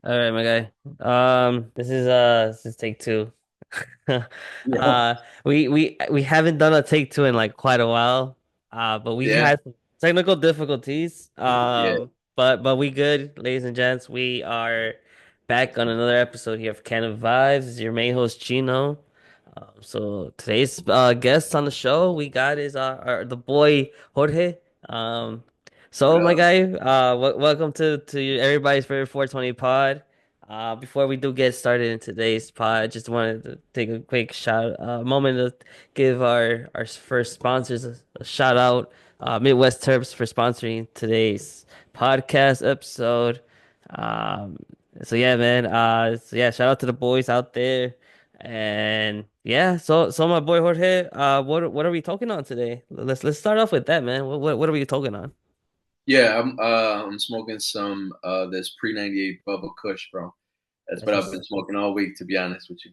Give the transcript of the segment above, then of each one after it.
All right, my guy. This is take two. Yeah, We haven't done a take two in like quite a while. But we yeah, had some technical difficulties. yeah. But we good, ladies and gents. We are back on another episode here of Canna Vibes. This is your main host Chino. So today's guest on the show we got is the boy Jorge. Um, What so my up? guy, welcome to everybody's favorite 420 pod. Before we do get started in today's pod, I just wanted to take a quick moment to give our first sponsors a shout out. Midwest Terpz for sponsoring today's podcast episode. Um, so yeah, man. Shout out to the boys out there. And yeah, so my boy Jorge, what are we talking on today? Let's start off with that, man. What are we talking on? Yeah, I'm smoking some this pre-98 Bubba Kush, bro. That's That's what I've been what's smoking all week, to be honest with you.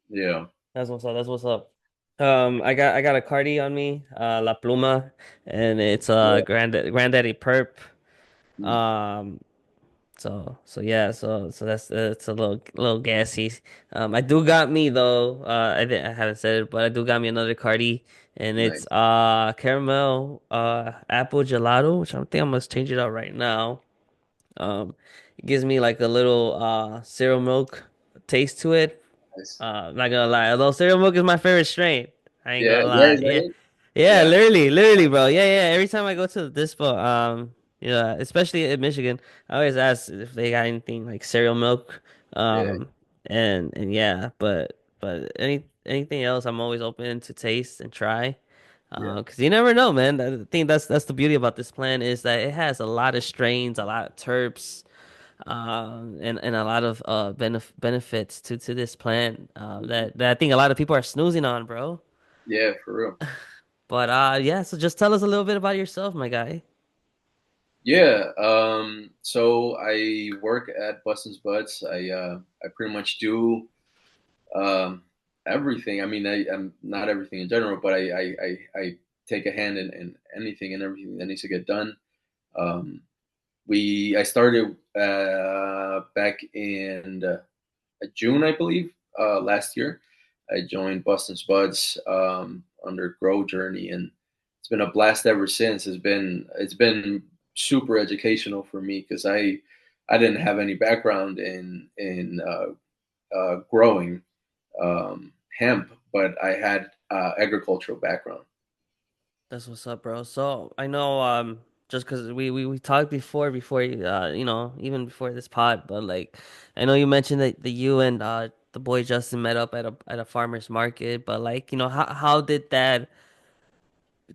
Yeah, that's what's up. That's what's up. I got a Cardi on me, La Pluma, and it's yeah. Granddaddy Perp. Mm, Um, so yeah, so that's it's a little gassy. I do got me though. I haven't said it, but I do got me another Cardi, and it's nice. caramel apple gelato, which I think I must change it out right now. Um, it gives me like a little cereal milk taste to it. Nice. Not gonna lie, although cereal milk is my favorite strain. I ain't Yeah, gonna yeah, lie. is that Yeah, it? yeah, Yeah, literally, bro. Yeah. Every time I go to the dispo, especially in Michigan, I always ask if they got anything like cereal milk. yeah, Um, and yeah, but anything else, I'm always open to taste and try. yeah. Because you never know, man. I think that's the beauty about this plant is that it has a lot of strains, a lot of terps and a lot of benefits to this plant Mhm. that I think a lot of people are snoozing on, bro. Yeah, for real. But yeah, so just tell us a little bit about yourself, my guy. Yeah. So I work at Bustin's Butts. I pretty much do um everything. I mean, I'm not everything in general, but I take a hand in anything and everything that needs to get done. Um, I started back in June, I believe, last year. I joined Boston Spuds under Grow Journey, and it's been a blast ever since. It's been super educational for me because I didn't have any background in growing hemp, but I had agricultural background. That's what's up, bro. So I know just because we talked before even before this pod, but like I know you mentioned that you and the boy Justin met up at a farmer's market, but like how did that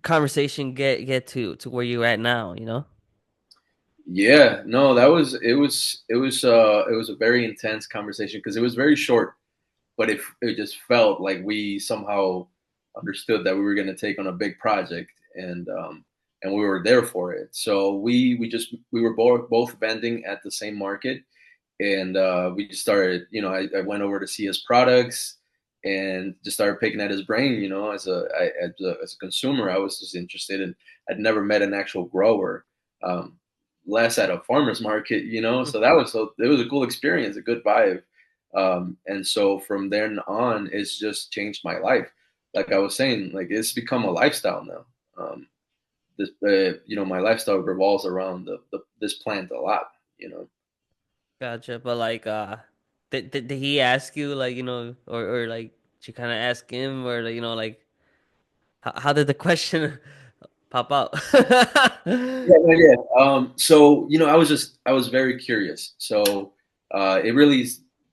conversation get to where you're at now, you know? Yeah, no, that was it was a very intense conversation because it was very short, but it just felt like we somehow understood that we were going to take on a big project, and we were there for it. So we were both vending at the same market, and we just started. I went over to see his products and just started picking at his brain. As a consumer, I was just interested, and I'd never met an actual grower. Um, Less at a farmer's market, so it was a cool experience, a good vibe. And so from then on, it's just changed my life. Like I was saying, like it's become a lifestyle now. My lifestyle revolves around this plant a lot. You know. Gotcha. But like, did he ask you like or like did you kind of ask him or like like how did the question pop out? Yeah, yeah, yeah. So I was very curious. So it really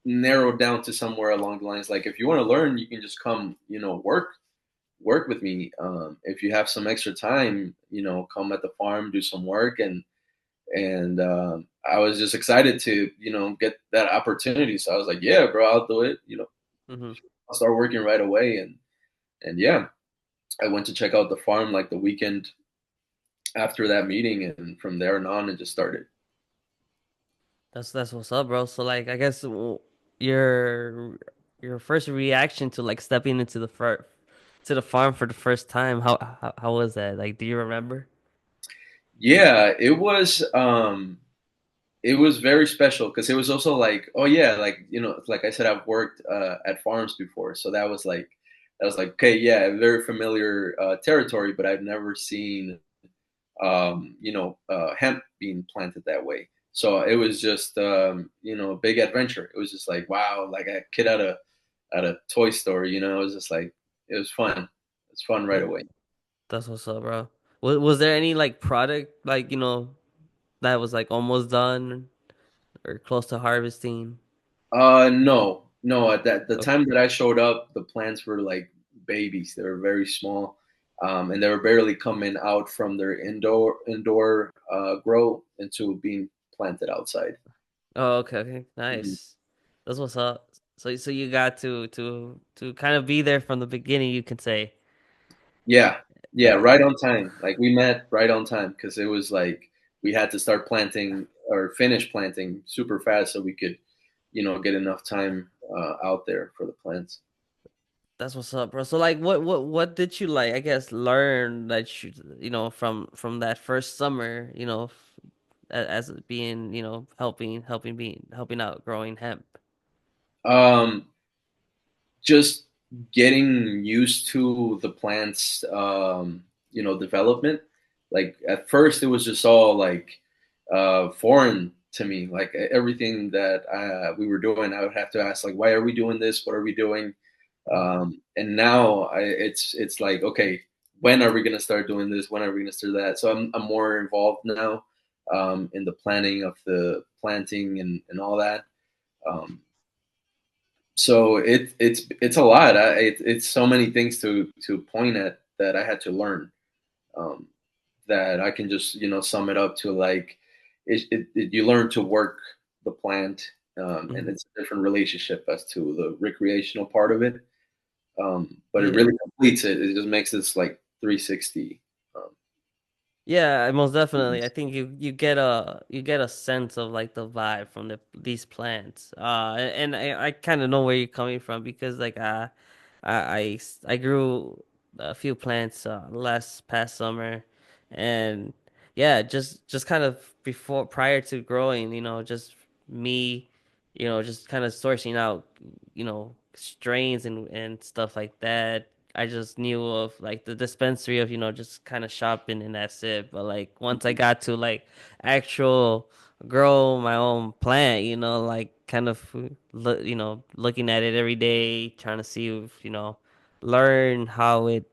narrowed down to somewhere along the lines like if you want to learn, you can just come, work with me. If you have some extra time, come at the farm, do some work, and I was just excited to get that opportunity. So I was like, yeah, bro, I'll do it. hmm I'll start working right away, and yeah, I went to check out the farm like the weekend after that meeting, and from there on, it just started. That's what's up, bro. So like, I guess your your first reaction to like stepping into the farm for the first time, how was that? Like, do you remember? Yeah, it was. it was very special because it was also like, oh yeah, like like I said, I've worked at farms before, so that was like okay, yeah, very familiar territory, but I've never seen hemp being planted that way. So it was just a big adventure. It was just like wow, like a kid at a toy store, it was just like it was fun. It's fun right Yeah, away. that's what's up, bro. Was there any like product like that was like almost done or close to harvesting? No, no. At that the Oh, time that I showed up, the plants were like babies. They were very small, and they were barely coming out from their indoor grow into being planted outside. oh, okay, okay, Mhm. nice. That's what's up. So you got to kind of be there from the beginning, you can say. Yeah, yeah, Uh, right on time. Like we met right on time because it was like we had to start planting or finish planting super fast so we could, get enough time out there for the plants. that's what's up, bro. So like, what did you like? I guess learn that from that first summer, as being helping out growing hemp. Um, just getting used to the plant's development. Like at first it was just all like foreign to me. Like everything that we were doing, I would have to ask like, why are we doing this? What are we doing? And now it's like, okay, when are we gonna start doing this? When are we gonna start that? So I'm more involved now in the planning of the planting and all that. Um, so it's a lot. It's so many things to point at that I had to learn. Um, that I can just sum it up to like you learn to work the plant, and Mhm. it's a different relationship as to the recreational part of it. But it Yeah. really completes it. It just makes this like 360. Um, Yeah, most definitely. I think you get a sense of like the vibe from these plants. And I kind of know where you're coming from because like I grew a few plants last past summer, and yeah, just kind of before prior to growing, just me, just kind of sourcing out, strains and stuff like that. I just knew of like the dispensary of, just kind of shopping and that's it. But like once I got to like actual grow my own plant, like kind of looking at it every day, trying to see if, learn how it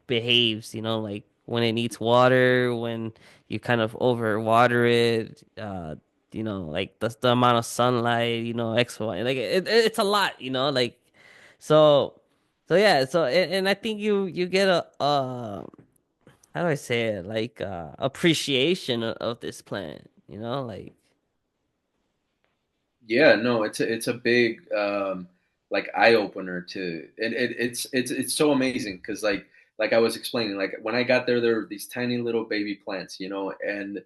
behaves, like when it needs water, when you kind of over water it, like the amount of sunlight, X, Y, like it's a lot, like so. So yeah, and I think you get a how do I say it? Like appreciation of this plant, like yeah, no, it's a big like eye opener to it's so amazing because like I was explaining, like when I got there, there were these tiny little baby plants, and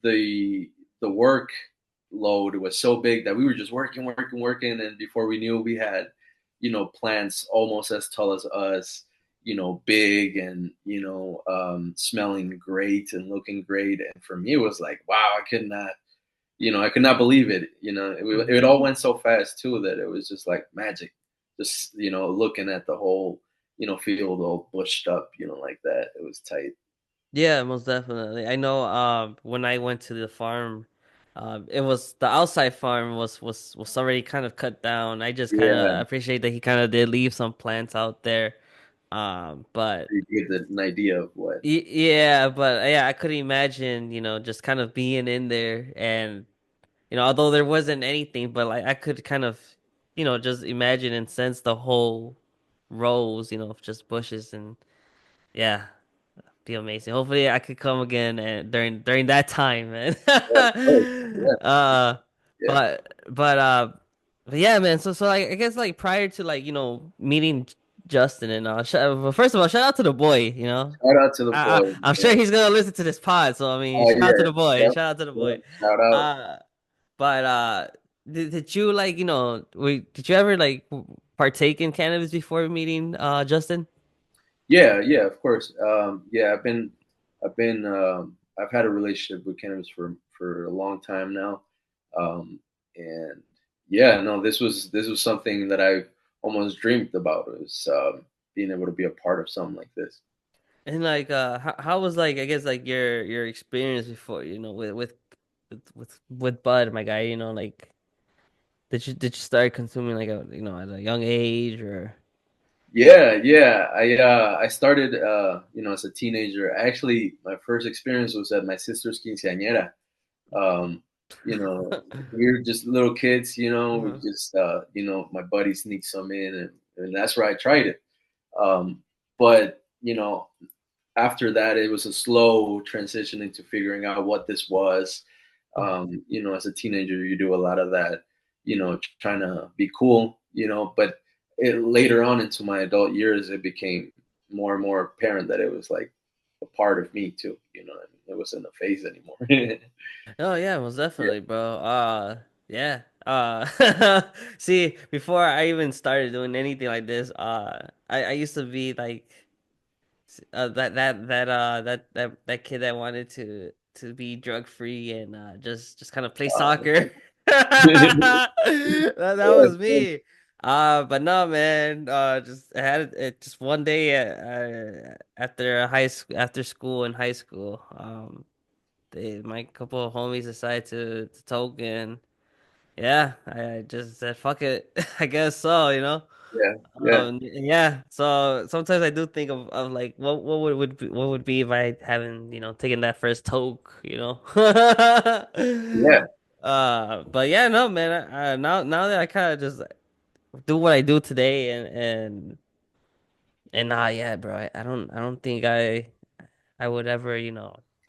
the the work load was so big that we were just working, working, working, and before we knew, we had plants almost as tall as us, big and smelling great and looking great. And for me, it was like, wow, I could not believe it. It Mhm. all went so fast too that it was just like magic. Just looking at the whole field all bushed up, like that. It was tight. Yeah, most definitely. I know when I went to the farm, it was the outside farm was already kind of cut down. I just kind Yeah, of appreciate that he kind of did leave some plants out there. But you get an idea of what. yeah, but yeah, I could imagine, just kind of being in there and although there wasn't anything, but like I could kind of, just imagine and sense the whole rows, of just bushes and yeah, be amazing. Hopefully I could come again and during that time, man. Yeah, of course. Yeah, uh yeah, but yeah, man. So like I guess like prior to like, meeting Justin and well, first of all, shout out to the boy, shout out to the boy. I'm sure Yeah. he's gonna listen to this pod, so I mean, Oh shout out to yeah. the boy. Yep. Shout out to the boy. Yep. Shout out. Uh, but did you like did you ever like partake in cannabis before meeting Justin? Yeah, yeah, of course. Yeah, I've had a relationship with cannabis for a long time now. And yeah, no, this was something that I almost dreamed about. It was being able to be a part of something like this. And like, how was like, I guess like your experience before, with bud, my guy, like, did you start consuming like at a young age or? Yeah, yeah. I started as a teenager. Actually, my first experience was at my sister's quinceañera. Um, we were just little kids. We Uh-huh. just my buddy sneaked some in, and that's where I tried it. But after that, it was a slow transition into figuring out what this was. As a teenager, you do a lot of that, trying to be cool, but later on into my adult years, it became more and more apparent that it was like a part of me too, and it wasn't a phase anymore. Oh yeah, most Yeah. definitely, bro. Yeah. See, before I even started doing anything like this, I used to be like that kid that wanted to be drug free and just kind of play soccer. That was Yeah, me. But no, man. Just I had it just one day after school in high school. My couple of homies decided to toke and yeah, I just said fuck it. I guess so. yeah, yeah, Yeah. So sometimes I do think of like what would be if I haven't taken that first toke. yeah, But yeah, no, man. Now that I kind of just do what I do today and yeah, bro. I don't think I would ever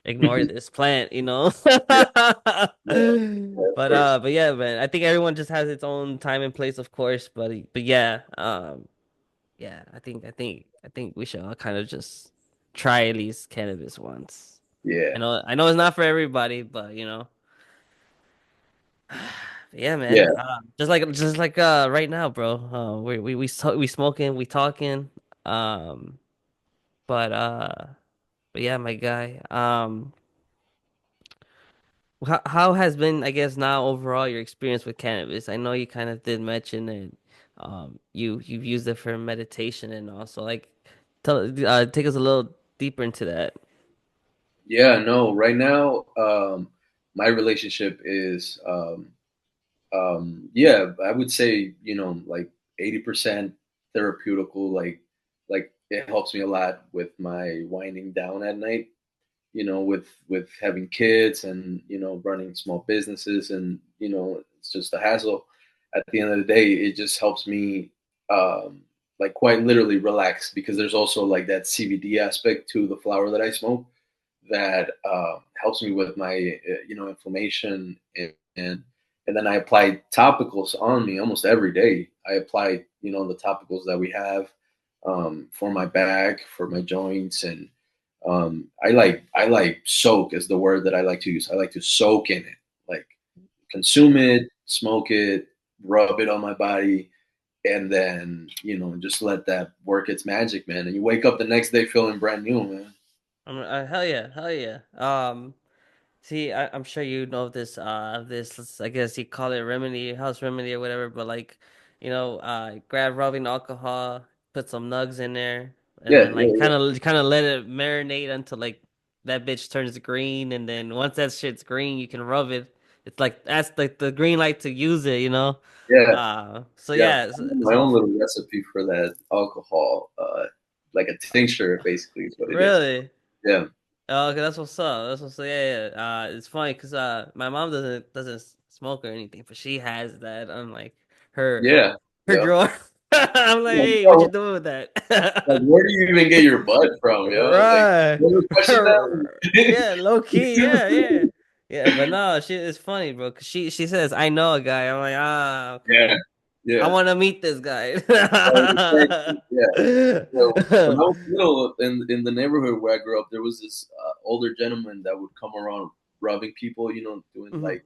ignore this plant. yeah, yeah, of But course. but yeah, man. I think everyone just has its own time and place, of course. But yeah, yeah, I think we should all kind of just try at least cannabis once. Yeah, I know it's not for everybody, but yeah, man. yeah, Just like right now, bro. We smoking, we talking. Um, but yeah, my guy. How has been, I guess, now overall your experience with cannabis? I know you kind of did mention it. You've used it for meditation and also like take us a little deeper into that. yeah. No, right now, my relationship is yeah, I would say, like 80% therapeutical, like it helps me a lot with my winding down at night, with having kids and, running small businesses, and, it's just a hassle. At the end of the day, it just helps me like quite literally relax, because there's also like that CBD aspect to the flower that I smoke that helps me with my inflammation, and then I apply topicals on me almost every day. I apply the topicals that we have for my back, for my joints, and I like soak is the word that I like to use. I like to soak in it, like consume it, smoke it, rub it on my body, and then just let that work its magic, man. And you wake up the next day feeling brand new, man. Hell yeah, hell yeah. See, I'm sure you know this, I guess you call it remedy, house remedy or whatever, but like, grab rubbing alcohol, put some nugs in there, and Yeah, then yeah, like yeah, kind of let it marinate until like that bitch turns green, and then once that shit's green, you can rub it. It's like that's like the green light to use it. yeah. So Yeah, yeah, I have my own little recipe for that alcohol, like a tincture, basically, is what it is. really. Yeah, Oh, okay, that's what's up. That's what's up. Yeah, yeah. It's funny because my mom doesn't smoke or anything, but she has that on like her yeah, her yeah. drawer. I'm like, Yeah, hey, what you bro, doing with like, that? where do you even get your bud from, yo? Like, Right. you ever question that? Yeah, low key. Super Yeah, cool. yeah. Yeah, but no, she it's funny, bro. Cause she says I know a guy. I'm like, Yeah, okay. I yeah. want to meet this guy. Exactly. Yeah. So when I was little in the neighborhood where I grew up, there was this older gentleman that would come around rubbing people, doing Mhm. like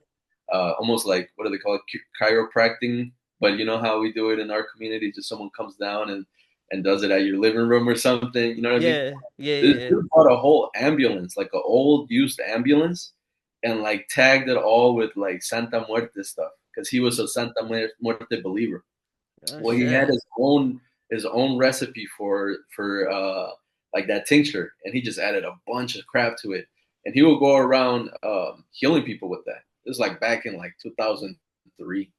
almost like, what do they call it, chiropractic. But you know how we do it in our community, just someone comes down and does it at your living room or something. You know what I mean? Yeah, yeah, This yeah. dude bought a whole ambulance, like an old used ambulance, and like tagged it all with like Santa Muerte stuff because he was a Santa Muerte believer. Oh Well, he had shit. his own recipe for like that tincture, and he just added a bunch of crap to it, and he would go around healing people with that. It was like back in like 2003,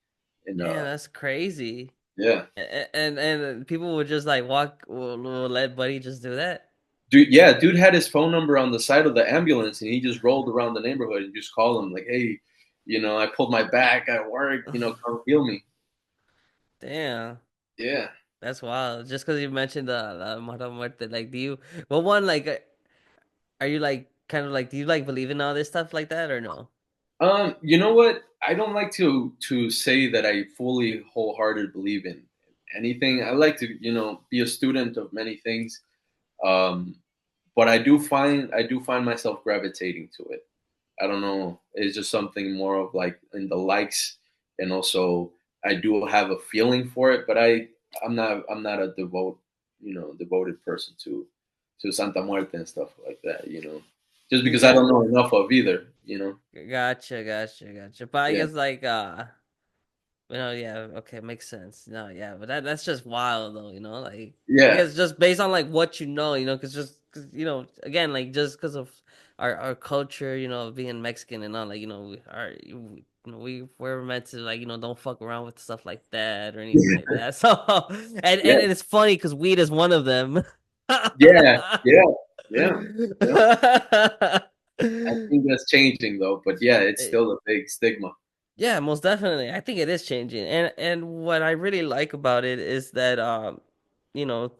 and Damn, that's crazy. yeah, And people would just like will let Buddy just do that. dude had his phone number on the side of the ambulance, and he just rolled around the neighborhood and just called him like, hey, I pulled my back at work, come heal me. Damn, Yeah. that's wild. Just because you mentioned the Mata Muerte, like, do you? Well, one, like, are you like kind of like, do you like believe in all this stuff like that or no? You know what? I don't like to say that I fully wholehearted believe in anything. I like to, be a student of many things. Um, but I do find myself gravitating to it. I don't know. It's just something more of like in the likes, and also I do have a feeling for it, but I'm not a devoted person to Santa Muerte and stuff like that. Just because I Yeah, don't know enough of either. gotcha. But I Yeah. guess like yeah, okay, makes sense. No, yeah, but that's just wild though, like I Yeah. guess just based on like what because just cause, again, like just because of our culture, of being Mexican and all, like we're meant to like don't fuck around with stuff like that or anything like that. So and Yeah. it's funny because weed is one of them. Yeah. Yeah. Yeah. Yeah. I think that's changing though, but yeah, it's still a big stigma. Yeah, most definitely. I think it is changing. And what I really like about it is that you know,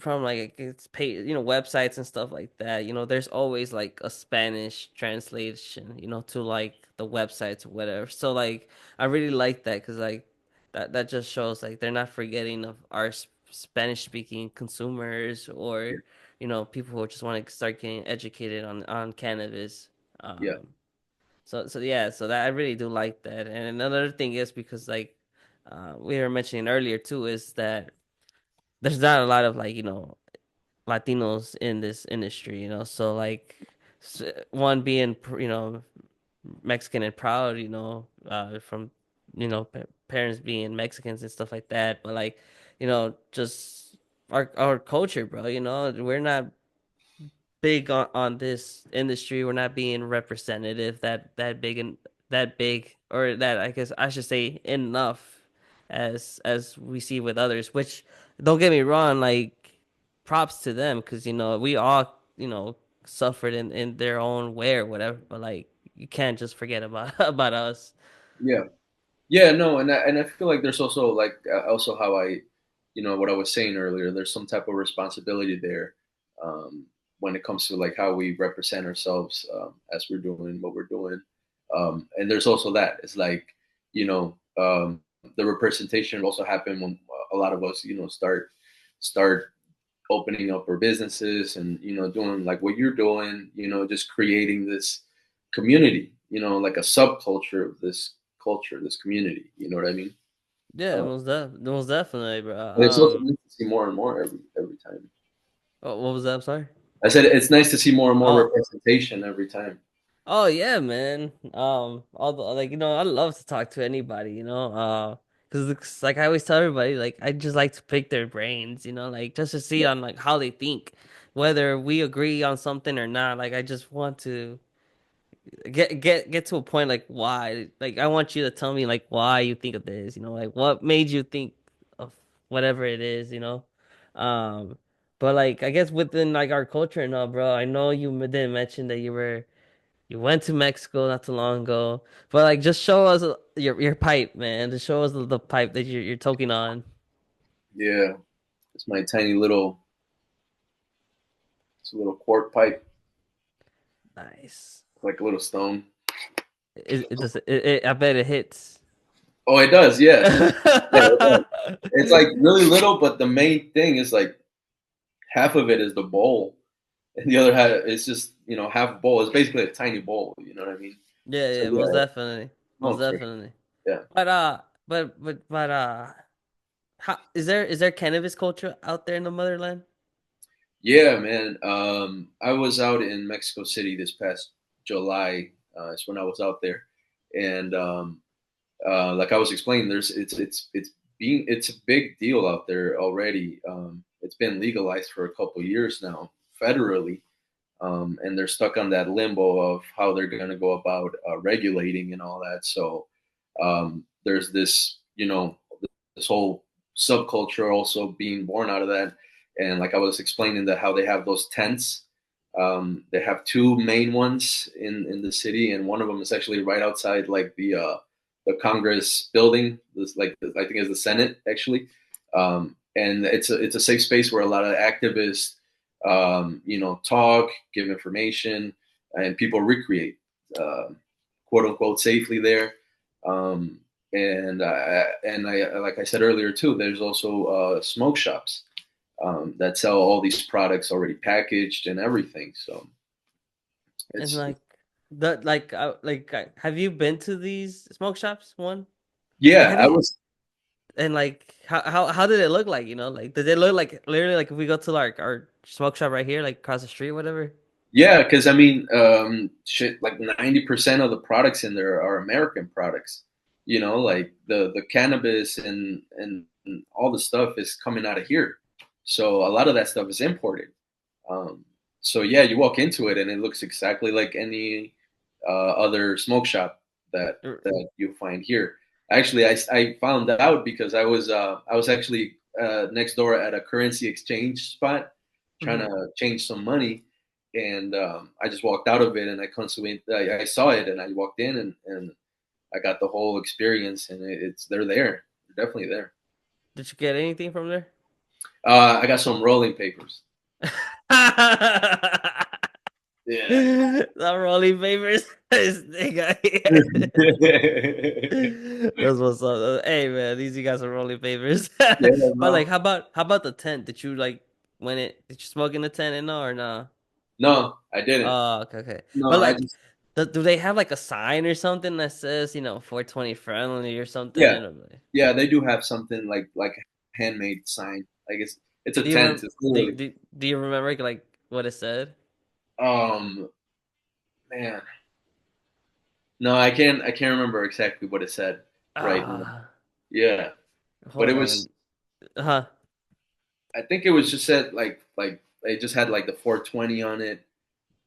from like it's paid, websites and stuff like that, there's always like a Spanish translation, to like the websites or whatever. So like I really like that cuz like that just shows like they're not forgetting of our Spanish speaking consumers or people who just want to start getting educated on cannabis. Yeah. So yeah, so that I really do like that. And another thing is because like we were mentioning earlier too is that there's not a lot of like Latinos in this industry, so like one being Mexican and proud, from parents being Mexicans and stuff like that, but like just our culture, bro. We're not big on this industry. We're not being representative that big and that big or that I guess I should say enough as we see with others. Which don't get me wrong, like props to them because we all suffered in their own way or whatever. But like you can't just forget about about us. Yeah. Yeah, no, and I feel like there's also like also how what I was saying earlier. There's some type of responsibility there um, when it comes to like how we represent ourselves as we're doing what we're doing. And there's also that it's like the representation will also happen when a lot of us start opening up our businesses and doing like what you're doing. Just creating this community. Like a subculture of this culture, this community. You know what I mean? Yeah, Uh, most definitely, bro. and it's also nice to see more and more every time. What was that? I'm sorry. I said it's nice to see more and more Oh, representation every time. Oh yeah, man. Although like I love to talk to anybody, because it's like I always tell everybody, like I just like to pick their brains, like just to see Yeah, on like how they think, whether we agree on something or not. Like I just want to get to a point like why, like I want you to tell me like why you think of this, like what made you think of whatever it is, um. But like I guess within like our culture and all, bro, I know you didn't mention that you went to Mexico not too long ago, but like just show us your pipe, man. Just show us the pipe that you're toking on. yeah. It's my tiny little, it's a little quart pipe, Nice. like a little stone. It does. I bet it hits. Oh, it does. Yeah, yeah. It does. It's like really little, but the main thing is like half of it is the bowl, and the other half is just half bowl. It's basically a tiny bowl. You know what I mean? Yeah, So yeah, most yeah, definitely, most smokes for definitely. yeah. But how is there cannabis culture out there in the motherland? Yeah, man. I was out in Mexico City this past July. It's when I was out there, and like I was explaining, there's it's a big deal out there already. It's been legalized for a couple years now federally, and they're stuck on that limbo of how they're going to go about regulating and all that. So there's this, this whole subculture also being born out of that. And like I was explaining, that how they have those tents. They have two main ones in the city, and one of them is actually right outside like the Congress building. This like I think is the Senate actually, and it's a safe space where a lot of activists, talk, give information, and people recreate, uh, quote unquote, safely there. Um, and I, like I said earlier too, there's also smoke shops that sell all these products already packaged and everything. So And it's like have you been to these smoke shops? One? Like, yeah, have I you? was And like, how did it look like? You know, like did it look like literally like if we go to like our smoke shop right here, like across the street, whatever? yeah, because I mean, shit, like 90% of the products in there are American products. Like the cannabis and all the stuff is coming out of here. So a lot of that stuff is imported. Um, so yeah, you walk into it and it looks exactly like any other smoke shop that Er, that you find here. Actually, I found out because I was actually next door at a currency exchange spot trying mhm. to change some money, and I just walked out of it and I saw it and I walked in and I got the whole experience, and it's they're there, they're definitely there. Did you get anything from there? I got some rolling papers. Yeah. The rolling papers. This nigga That's what's up. Hey man, these you guys are rolling papers. Yeah, But like, no, how about the tent? Did you like did you smoke in the tent and no or no? no, I didn't. Oh, okay, okay. No, But I like, just do they have like a sign or something that says 420 friendly or something? yeah, Or, yeah. They do have something like a handmade sign. I guess it's a do you tent. remember? It's Do, literally do, do you remember like what it said? um man. No, I can't remember exactly what it said right now. Ah, Yeah, but it hold was. on. Huh? I think it was just said like they just had like the 420 on it,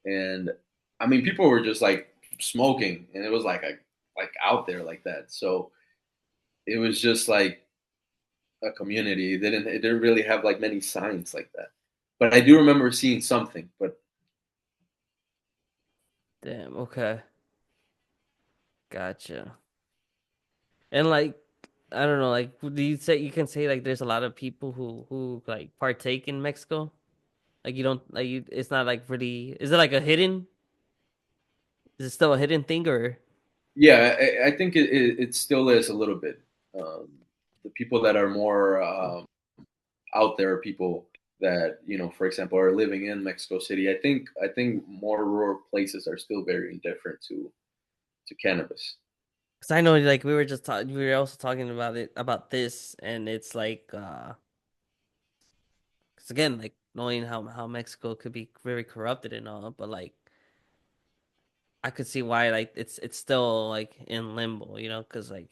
and I mean people were just like smoking, and it was like out there like that. So it was just like a community. It didn't really have like many signs like that. But I do remember seeing something. But Damn. Okay. Gotcha. And like, I don't know. Like, do you say you can say like there's a lot of people who like partake in Mexico? Like you don't like you. It's not like really. Is it like a hidden? Is it still a hidden thing or? yeah, I think it still is a little bit. Um, the people that are more out there, are people that for example, are living in Mexico City. I think more rural places are still very indifferent to cannabis. Because I know like we were also talking about it about this, and it's like 'cause again like knowing how Mexico could be very corrupted and all, but like I could see why like it's still like in limbo, because like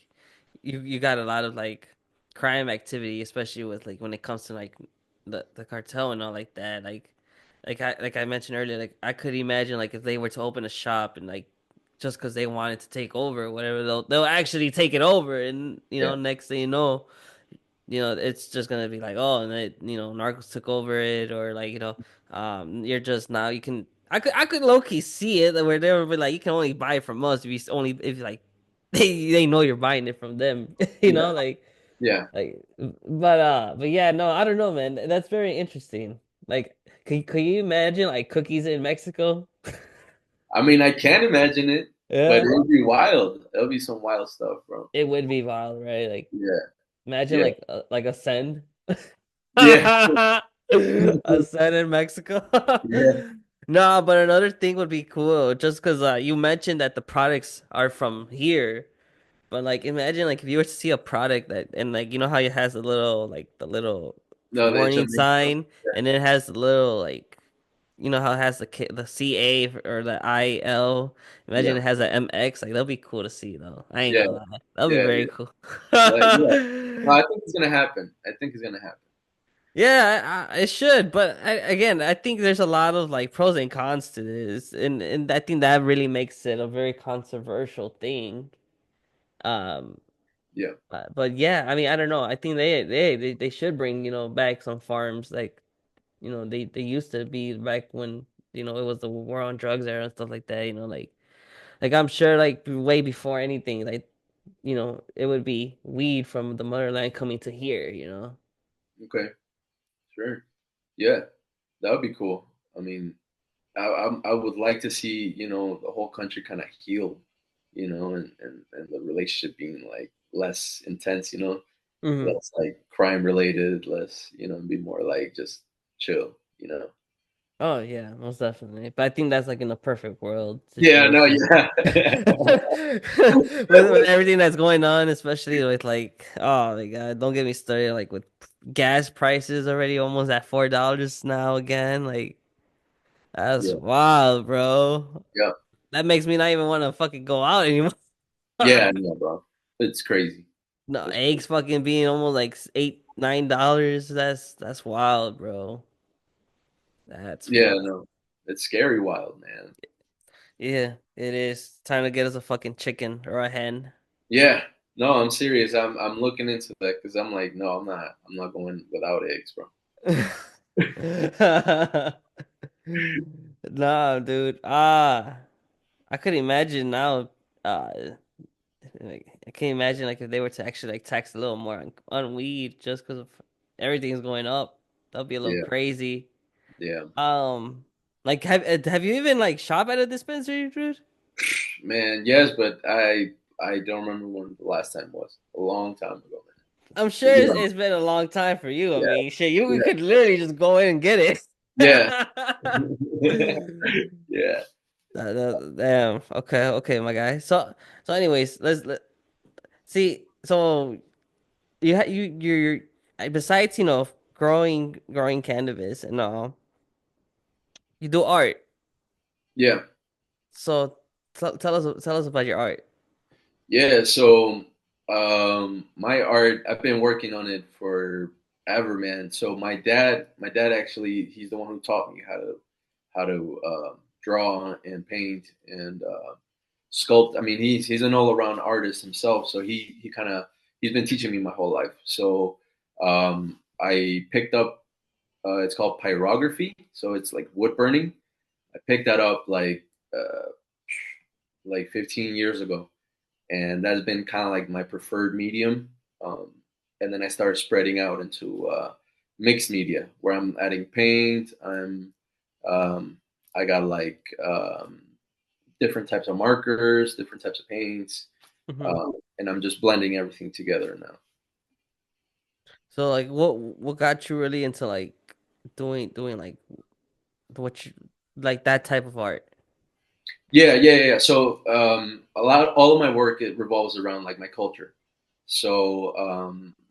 you got a lot of like crime activity, especially with like when it comes to like the cartel and all like that. Like I mentioned earlier, like I could imagine like if they were to open a shop and like just because they wanted to take over or whatever, they'll actually take it over, and Yeah, next thing it's just gonna be like, oh, and Narcos took over it, or like, you're just now you can. I could low key see it where they would be like, you can only buy it from us if like they know you're buying it from them, yeah, yeah. but yeah, no, I don't know, man. That's very interesting. Like, can you imagine like cookies in Mexico? I mean, I can't imagine it, but Yeah, it would be wild. It'll be some wild stuff, bro. it would be wild, right? Like, Yeah, imagine yeah, like a send. yeah, A set in Mexico. yeah. No, but another thing would be cool, just because you mentioned that the products are from here. But like, imagine like if you were to see a product that, and like how it has the little No, the warning HMA stuff. sign, and then it has the little like you know how it has the CA or the IL. Imagine Yeah, it has a MX. Like that'd be cool to see though. I ain't yeah, gonna lie. That'd be yeah, very yeah. cool. Yeah. No, I think it's gonna happen. I think it's gonna happen. Yeah, it should, but again, I think there's a lot of like pros and cons to this, and I think that really makes it a very controversial thing. Um, Yeah, but yeah, I mean, I don't know. I think they should bring back some farms like they used to be back when it was the war on drugs era and stuff like that. Like I'm sure like way before anything like it would be weed from the motherland coming to here. okay, sure. Yeah, that would be cool. I mean, I would like to see the whole country kind of heal, and the relationship being like less intense, Hmm. less like crime related, less be more like just chill, Oh yeah, most definitely. But I think that's like in a perfect world Yeah, no, situation. yeah, With everything that's going on, especially with like, oh my God, don't get me started. Like with gas prices already almost at $4 now again. Like that's yeah, wild, bro. yeah, That makes me not even want to fucking go out anymore. yeah, no, bro, it's crazy. No, It's eggs crazy. fucking being almost like $8, $9. That's wild, bro. That's Yeah, wild. no, it's scary, wild, man. Yeah, it is. Time to get us a fucking chicken or a hen. Yeah, no, I'm serious. I'm looking into that because I'm like, no, I'm not going without eggs, bro. Nah, dude. I could imagine now. Like, I can't imagine like if they were to actually like tax a little more on weed just because of everything's going up. That'd be a little Yeah, crazy. yeah, Like have you even like shop at a dispensary, dude? man. Yes, but I don't remember when the last time was. A long time ago, I'm sure man. it's been a long time for you. I Yeah, mean, shit, you yeah, could literally just go in and get yeah, yeah, it. yeah, Damn. Okay. Okay, my guy. So, anyways, see. So you're besides growing cannabis and all, you do art. yeah. So tell us about your art. Yeah, so my art, I've been working on it for ever, man. So my dad actually, he's the one who taught me how to draw and paint and sculpt. I mean, he's an all around artist himself, so he kind of he's been teaching me my whole life. So I picked up it's called pyrography, so it's like wood burning. I picked that up like 15 years ago, and that's been kind of like my preferred medium. Um, and then I started spreading out into mixed media, where I'm adding paint. Um, I got like different types of markers, different types of paints, Hmm. and I'm just blending everything together now. So like, what got you really into like doing like what you like that type of art? Yeah, yeah, yeah. So all of my work it revolves around like my culture. So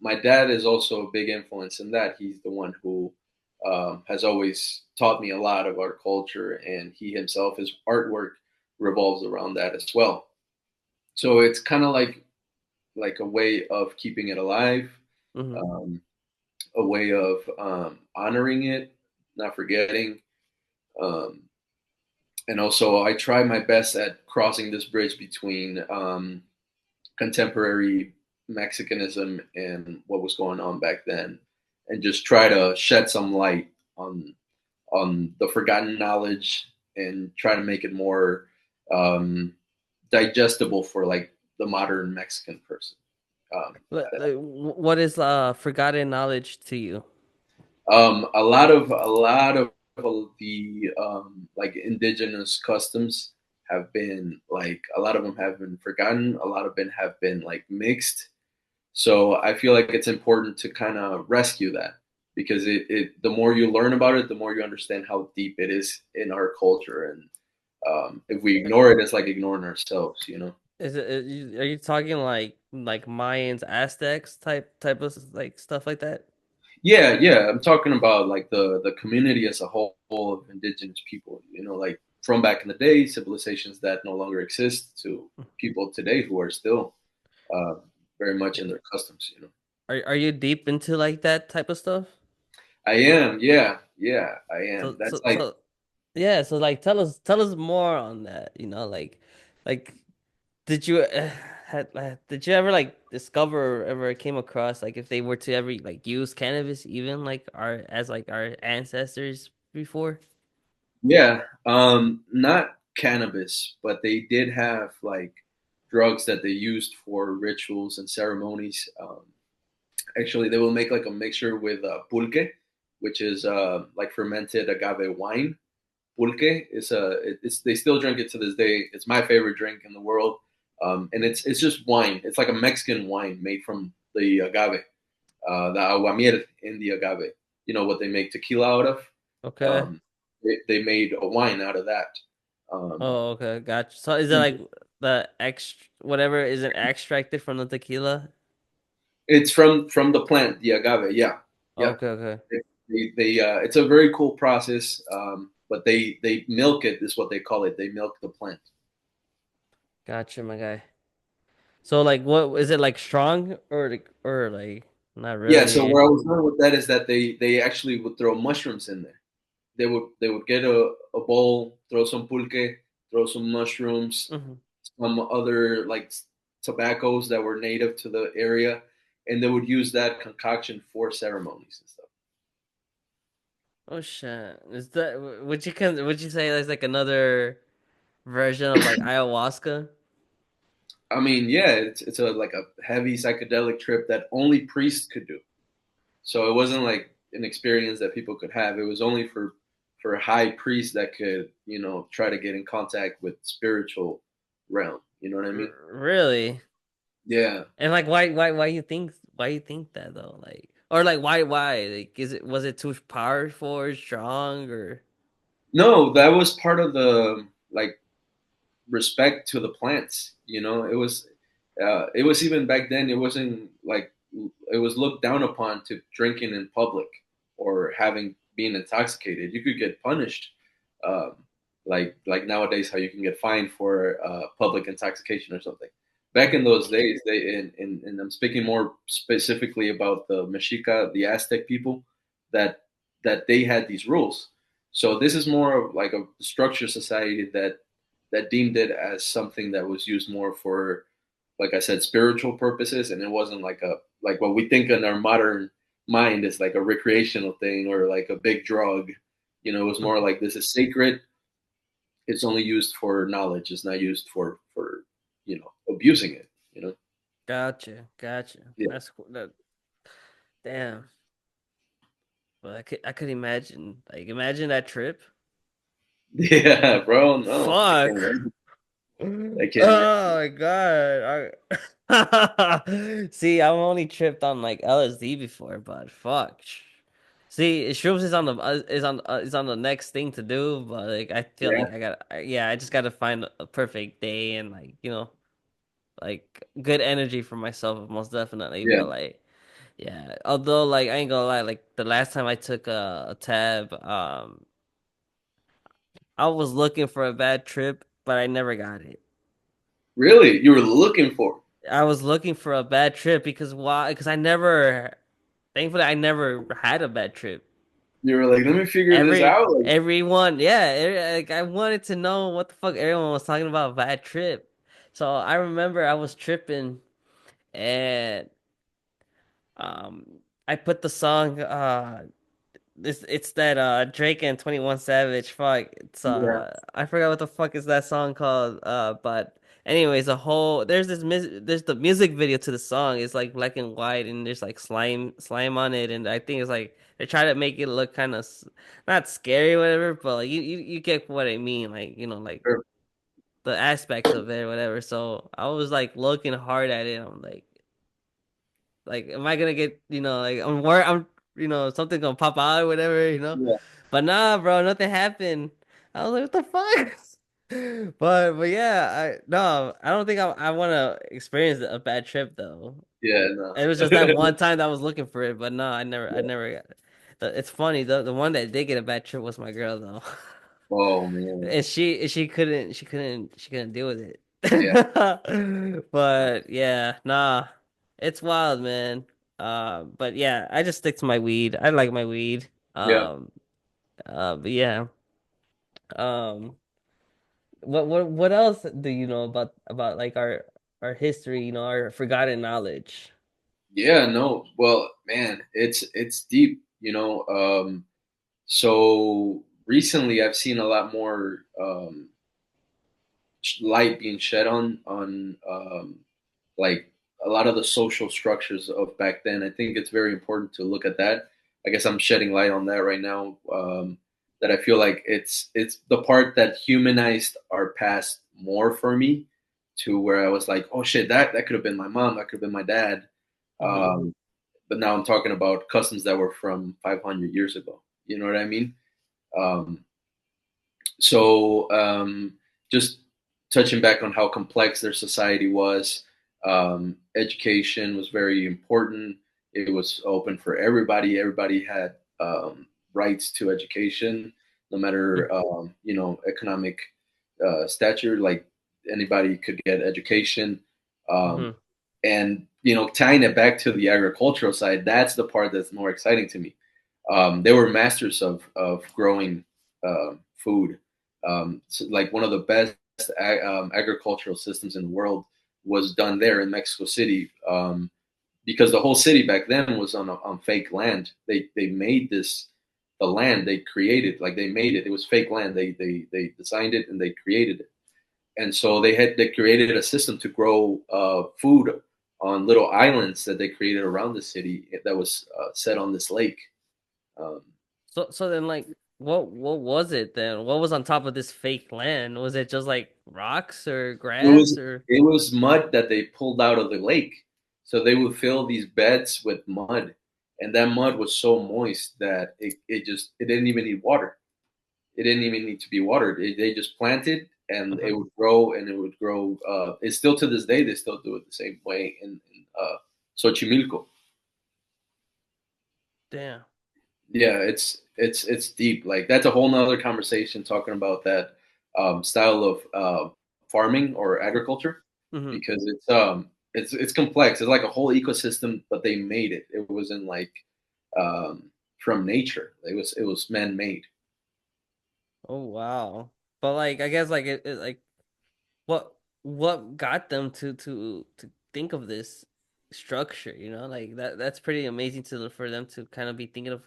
my dad is also a big influence in that. He's the one who has always taught me a lot of our culture, and he himself, his artwork revolves around that as well. So it's kind of like a way of keeping it alive, Hmm. um, a way of honoring it, not forgetting. Um, and also, I try my best at crossing this bridge between contemporary Mexicanism and what was going on back then, and just try to shed some light on the forgotten knowledge and try to make it more um, digestible for like the modern Mexican person. Um, What is forgotten knowledge to you? a lot of the like indigenous customs have been like a lot of them have been forgotten. A lot of them have been like mixed. So I feel like it's important to kind of rescue that because the more you learn about it, the more you understand how deep it is in our culture. And if we ignore it, it's like ignoring ourselves. Are you talking like Mayans, Aztecs type of like stuff like that? Yeah, yeah. I'm talking about like the community as a whole of indigenous people. You know, like from back in the day, civilizations that no longer exist to people today who are still uh, very much in their customs. You know, Are you deep into like that type of stuff? I am. Yeah, yeah, I am. So That's so like so yeah, so like tell us more on that, like did you did you ever like discover or ever came across like if they were to ever like use cannabis even like our as like our ancestors before? yeah, not cannabis, but they did have like drugs that they used for rituals and ceremonies. Actually, they will make like a mixture with pulque, which is like fermented agave wine. Pulque is it's they still drink it to this day. It's my favorite drink in the world, and it's just wine. It's like a Mexican wine made from the agave, the aguamiel in the agave. You know what they make tequila out of? Okay. Um, they made a wine out of that. Um, Oh, okay, gotcha. So is it like the ext whatever is it extracted from the tequila? it's from the plant, the agave. Yeah, yeah. Okay, okay. It's a very cool process, but they milk it. Is what they call it. They milk the plant. Gotcha, my guy. So like what is it like strong or like not Yeah. So really? where I was going with that is that they actually would throw mushrooms in there. They would get a bowl, throw some pulque, throw some mushrooms, Mhm. some other like tobaccos that were native to the area, and they would use that concoction for ceremonies and stuff. Oh shit. Is that would you say that's like another version of like ayahuasca? I mean, yeah, it's a like a heavy psychedelic trip that only priests could do. So it wasn't like an experience that people could have. It was only for high priests that could, try to get in contact with spiritual realm. You know what I mean? Really? Yeah. And like why you think that though? Like or like why? Like is it was it too powerful or strong or No, that was part of the like respect to the plants. It was even back then. It wasn't like it was looked down upon to drinking in public or having being intoxicated. You could get punished, um, like nowadays, how you can get fined for public intoxication or something. Back in those days, and I'm speaking more specifically about the Mexica, the Aztec people, that that they had these rules. So this is more of like a structured society that deemed it as something that was used more for, like I said, spiritual purposes, and it wasn't like what we think in our modern mind is like a recreational thing or like a big drug. It was more Mhm. like this is sacred. It's only used for knowledge. It's not used for abusing it. Gotcha, gotcha. Yeah, That's cool. Damn. Well, I could imagine like imagine that trip. yeah, bro. No, I can't Fuck. imagine. I can't imagine. Oh my God. See, I've only tripped on like LSD before, but fuck. See, shrooms is on the next thing to do, but like I feel Yeah, like yeah, I just gotta find a perfect day and like, like good energy for myself most definitely, yeah. but like yeah, although like I ain't gonna lie, like the last time I took a tab, I was looking for a bad trip, but I never got it. Really, you were looking for? I was looking for a bad trip because why? Because thankfully, I never had a bad trip. You were like, let me figure this out. Like, Everyone, yeah, like I wanted to know what the fuck everyone was talking about bad trip. So I remember I was tripping and um I put the song it's that Drake and 21 Savage. Fuck. It's yeah, I forgot what the fuck is that song called. But anyways, there's the music video to the song. It's like black and white and there's like slime on it and I think it's like they try to make it look kind of not scary or whatever, but like you get what I mean, like like sure. the aspects of it or whatever. So I was like looking hard at it. I'm like, am I gonna get, like I'm, something gonna pop out or whatever. Yeah. But nah, bro, nothing happened. I was like, what the fuck? But yeah, I no, I don't think I want to experience a bad trip though. Yeah, no. It was just that one time that I was looking for it, but no, I Yeah. never got it. It's funny, the one that did get a bad trip was my girl though. Oh man. And she couldn't deal with it. Yeah. But yeah, nah, it's wild, man. But yeah, I just stick to my weed. I like my weed. Yeah. But yeah. Um, what else do you know about like our history? You know, our forgotten knowledge. Yeah, no. Well, man, it's deep, so recently I've seen a lot more light being shed on like a lot of the social structures of back then. I think it's very important to look at that. I guess I'm shedding light on that right now. That I feel like it's the part that humanized our past more for me, to where I was like, oh shit, that could have been my mom, that could have been my dad. Mm-hmm. Um, but now I'm talking about customs that were from 500 years ago. You know what I mean? Um, so just touching back on how complex their society was, education was very important. It was open for everybody. Everybody had rights to education, no matter economic stature. Like anybody could get education. Um, Mm-hmm. and tying it back to the agricultural side, that's the part that's more exciting to me. They were masters of growing food. So like one of the best agricultural systems in the world was done there in Mexico City, because the whole city back then was on fake land. They made this, the land they created, like they made it. It was fake land. They designed it and they created it. And so they created a system to grow food on little islands that they created around the city that was set on this lake. Um, So then like what was it then? What was on top of this fake land? Was it just like rocks or it grass was or it was mud that they pulled out of the lake. So they would fill these beds with mud, and that mud was so moist that it didn't even need water. It didn't even need to be watered. They just planted, and it uh would grow, and it would grow. It's still to this day they still do it the same way in Xochimilco. damn. Yeah, it's deep. Like that's a whole nother conversation talking about that style of farming or agriculture, Mm-hmm. because it's complex. It's like a whole ecosystem, but they made it. It wasn't like um, from nature. It was man made. Oh wow. But like I guess like like what what got them to think of this structure, you know? Like that's pretty amazing to for them to kind of be thinking of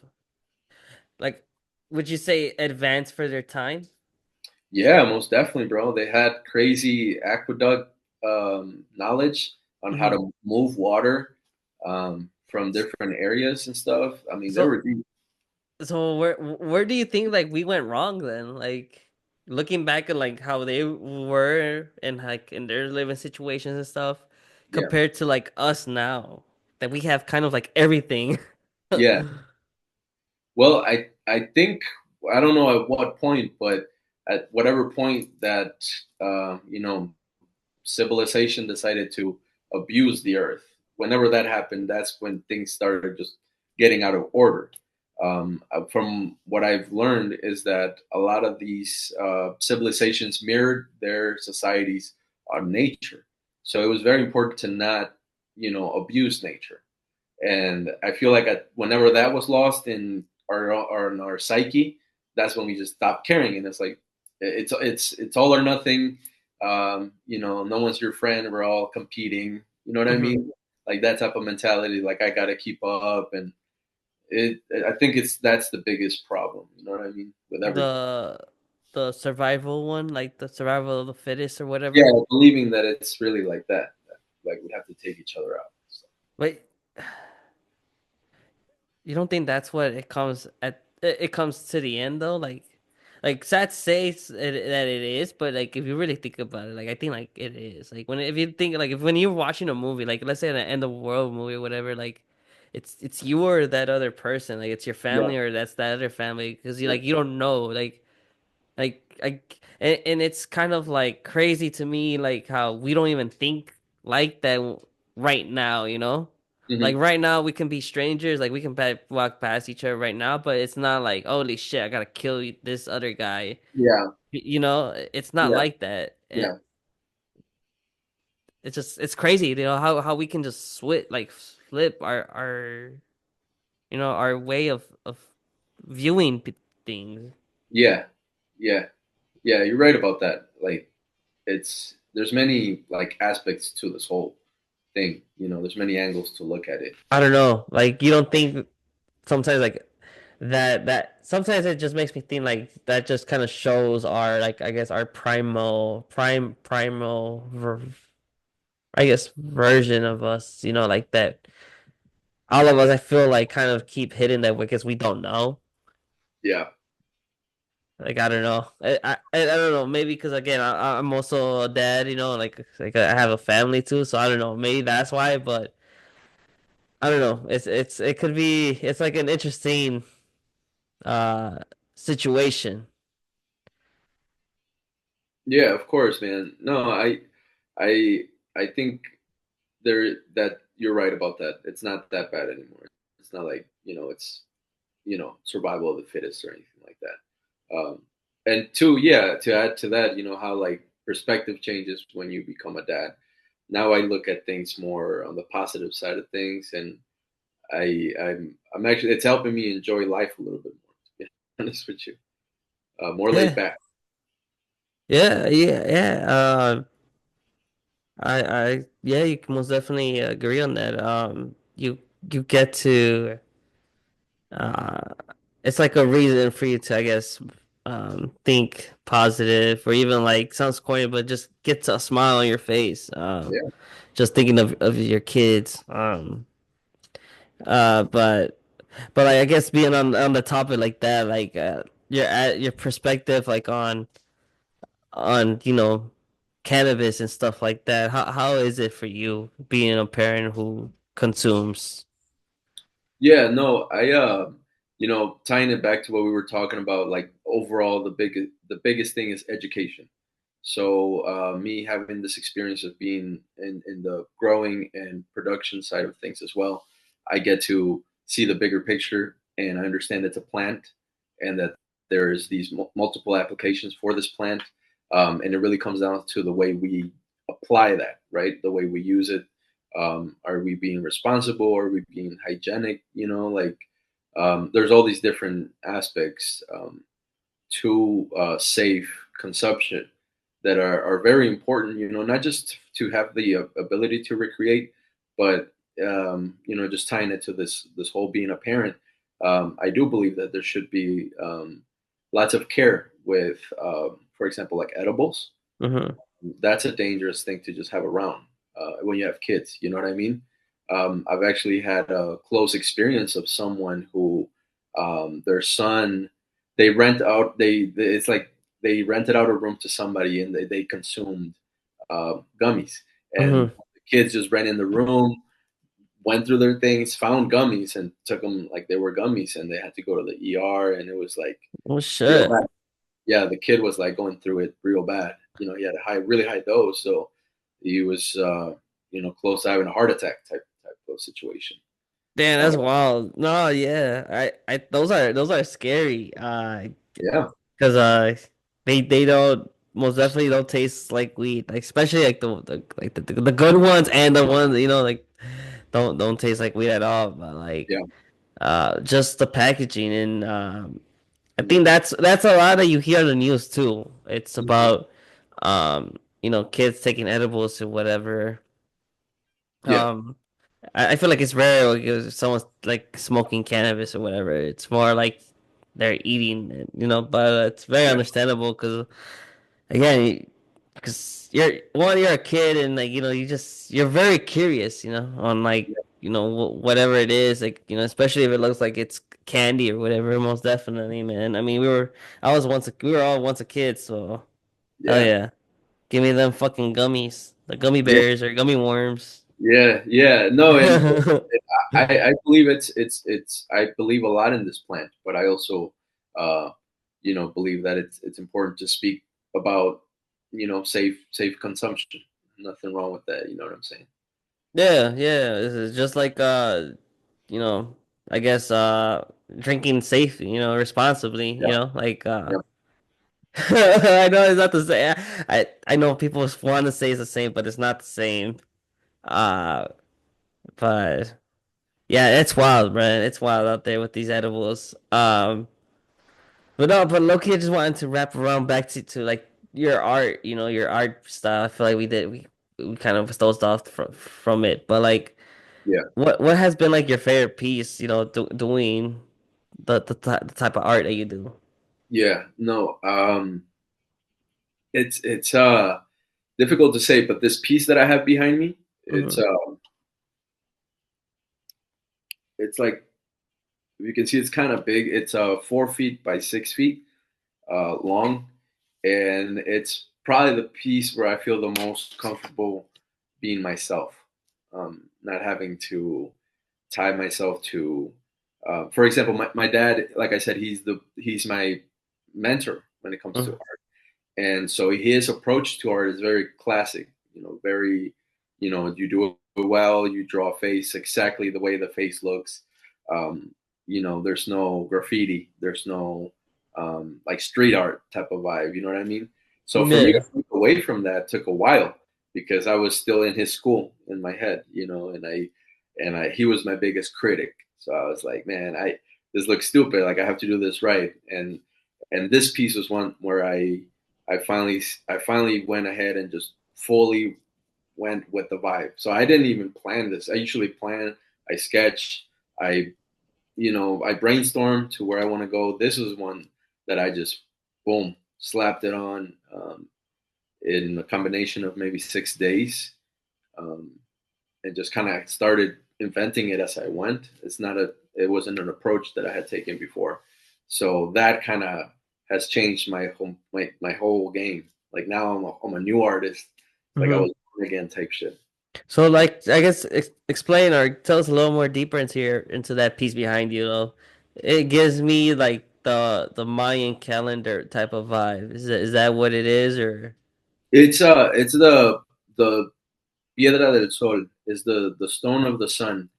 like would you say advanced for their time? Yeah, most definitely, bro. They had crazy aqueduct knowledge on how Mm-hmm. to move water from different areas and stuff. I mean, they So were deep. So where do you think like we went wrong then? Like looking back at like how they were and like in their living situations and stuff Yeah, compared to like us now that we have kind of like everything. yeah. Well, I think, I don't know at what point, but at whatever point that civilization decided to abuse the earth, whenever that happened, that's when things started just getting out of order. From what I've learned is that a lot of these civilizations mirrored their societies on nature, so it was very important to not abuse nature. And I feel like whenever that was lost in our psyche, that's when we just stopped caring. And it's like it's all or nothing. No one's your friend. We're all competing. You know what I Hmm. mean? Like that type of mentality. Like I gotta keep up, and I think that's the biggest problem. You know what I mean with everything. The the survival one, like the survival of the fittest or Yeah, whatever. believing that it's really like that. Like we have to take each other out. So, But you don't think that's what it comes at? It comes to the end though, like sad to say that it is, but like if you really think about it, like I think like it is. Like when if you think like if when you're watching a movie, like let's say an end of world movie or whatever, like it's you or that other person, like it's your yeah, family or that's that other family, because you yeah. like you don't know, like And it's kind of like crazy to me, like how we don't even think like that right now, you know? Like Hmm. right now we can be strangers, like we can walk past each other right now, but it's not like, holy shit, I gotta kill this other guy. Yeah, You know, it's not yeah, like that. And yeah, it's crazy, you know, how we can just flip our our way of viewing things. yeah, yeah, yeah. You're right about that. Like, there's many like aspects to this whole thing. There's many angles to look at it. I don't know. Like you don't think sometimes like that sometimes it just makes me think like that just kind of shows our like I guess our I guess version of us, like that all of us I feel like kind of keep hidden that because we don't know. Yeah, Like I don't know. I don't know. Maybe because again I'm also a dad, like I have a family too, so I don't know. Maybe that's why, but I don't know. It could be it's like an interesting uh situation. yeah. Of course, man. No, I, I think that you're right about that. It's not that bad anymore. It's not like it's survival of the fittest or anything like that. And two, yeah, to add to that, how like perspective changes when you become a dad. Now I look at things more on the positive side of things, and I'm actually it's helping me enjoy life a little bit more. To be honest with you, more laid Yeah. back. Yeah. Yeah, you can most definitely agree on that. You get to uh, it's like a reason for you to, I guess, think positive or even like sounds corny, but just gets a smile on your face. Yeah, Just thinking of your kids. But like I guess being on the topic like that, like your perspective, like on cannabis and stuff like that. How is it for you being a parent who consumes? yeah. No, tying it back to what we were talking about, like overall, the biggest thing is education. So me having this experience of being in the growing and production side of things as well, I get to see the bigger picture, and I understand it's a plant, and that there's these multiple applications for this plant, and it really comes down to the way we apply that, right? The way we use it. Are we being responsible? Are we being hygienic? Like there's all these different aspects to safe consumption that are very important, not just to have the ability to recreate, but just tying it to this whole being a parent. I do believe that there should be lots of care with, for example, like edibles. Hmm. That's a dangerous thing to just have around when you have kids. You know what I mean? I've actually had a close experience of someone who their son they rent out it's like they rented out a room to somebody and they consumed gummies, and Hmm. the kids just ran in the room, went through their things, found gummies, and took them like they were gummies, and they had to go to the ER, and it was like Well, real shit. bad. Yeah, the kid was like going through it real bad. He had a really high dose, so he was close to having a heart attack type of situation. Damn, Uh, that's wild. No, yeah, I those are scary. yeah, Because they don't most definitely don't taste like weed, like especially like the good ones and the ones like don't taste like weed at all. But like yeah, just the packaging and I mhm, think that's a lot that you hear on the news too. It's mhm, about kids taking edibles or whatever. yeah, Um, I feel like it's rare like, if someone's like smoking cannabis or whatever. It's more like they're eating it, but it's very yeah, understandable because again, because you're a kid and like you're very curious, on like yeah, whatever it is, like especially if it looks like it's candy or whatever. Most definitely, man. I mean, we were all once a kid, so hell yeah, yeah, give me them fucking gummies, the gummy yeah, bears or gummy worms. yeah, yeah. No, and I believe I believe a lot in this plant, but I also, uh, believe that it's important to speak about, safe consumption. Nothing wrong with that. You know what I'm saying? Yeah, yeah. It's just like you know, I guess drinking safe, responsibly, Yeah. like Yeah. I know it's not the same. I know people want to say it's the same, but it's not the same. Uh, but yeah, it's wild, man. It's wild out there with these edibles. But no, but Loki, I just wanted to wrap around back to like your art, your art style. I feel like we kind of dozed off from it, but like, Yeah. what has been like your favorite piece, doing the type of art that you do? Yeah. No. It's difficult to say, but this piece that I have behind me, it's Hmm. uh, it's like, you can see, it's kind of big. It's 4 feet by 6 feet long, and it's probably the piece where I feel the most comfortable being myself, not having to tie myself to. For example, my dad, like I said, he's my mentor when it comes to Hmm. art, and so his approach to art is very classic. Very, you do it well, you draw a face exactly the way the face looks. Um, there's no graffiti, there's no like street art type of vibe. You know what I mean? So for me to Yeah. move away from that took a while because I was still in his school in my head, and he was my biggest critic. So I was like, man, this looks stupid. Like I have to do this right. And this piece was one where I finally went ahead and just fully went with the vibe. So I didn't even plan this. I usually plan, I sketch, I brainstorm to where I want to go. This was one that I just boom slapped it on, in a combination of maybe 6 days, um, and just kind of started inventing it as I went. It wasn't an approach that I had taken before, so that kind of has changed my whole game. Like now I'm a new artist, like I Hmm. was born again type shit. So like, I guess explain or tell us a little more deeper into that piece behind you, though. It gives me like the Mayan calendar type of vibe. Is that what it is, or It's the Piedra del Sol is the stone of the sun.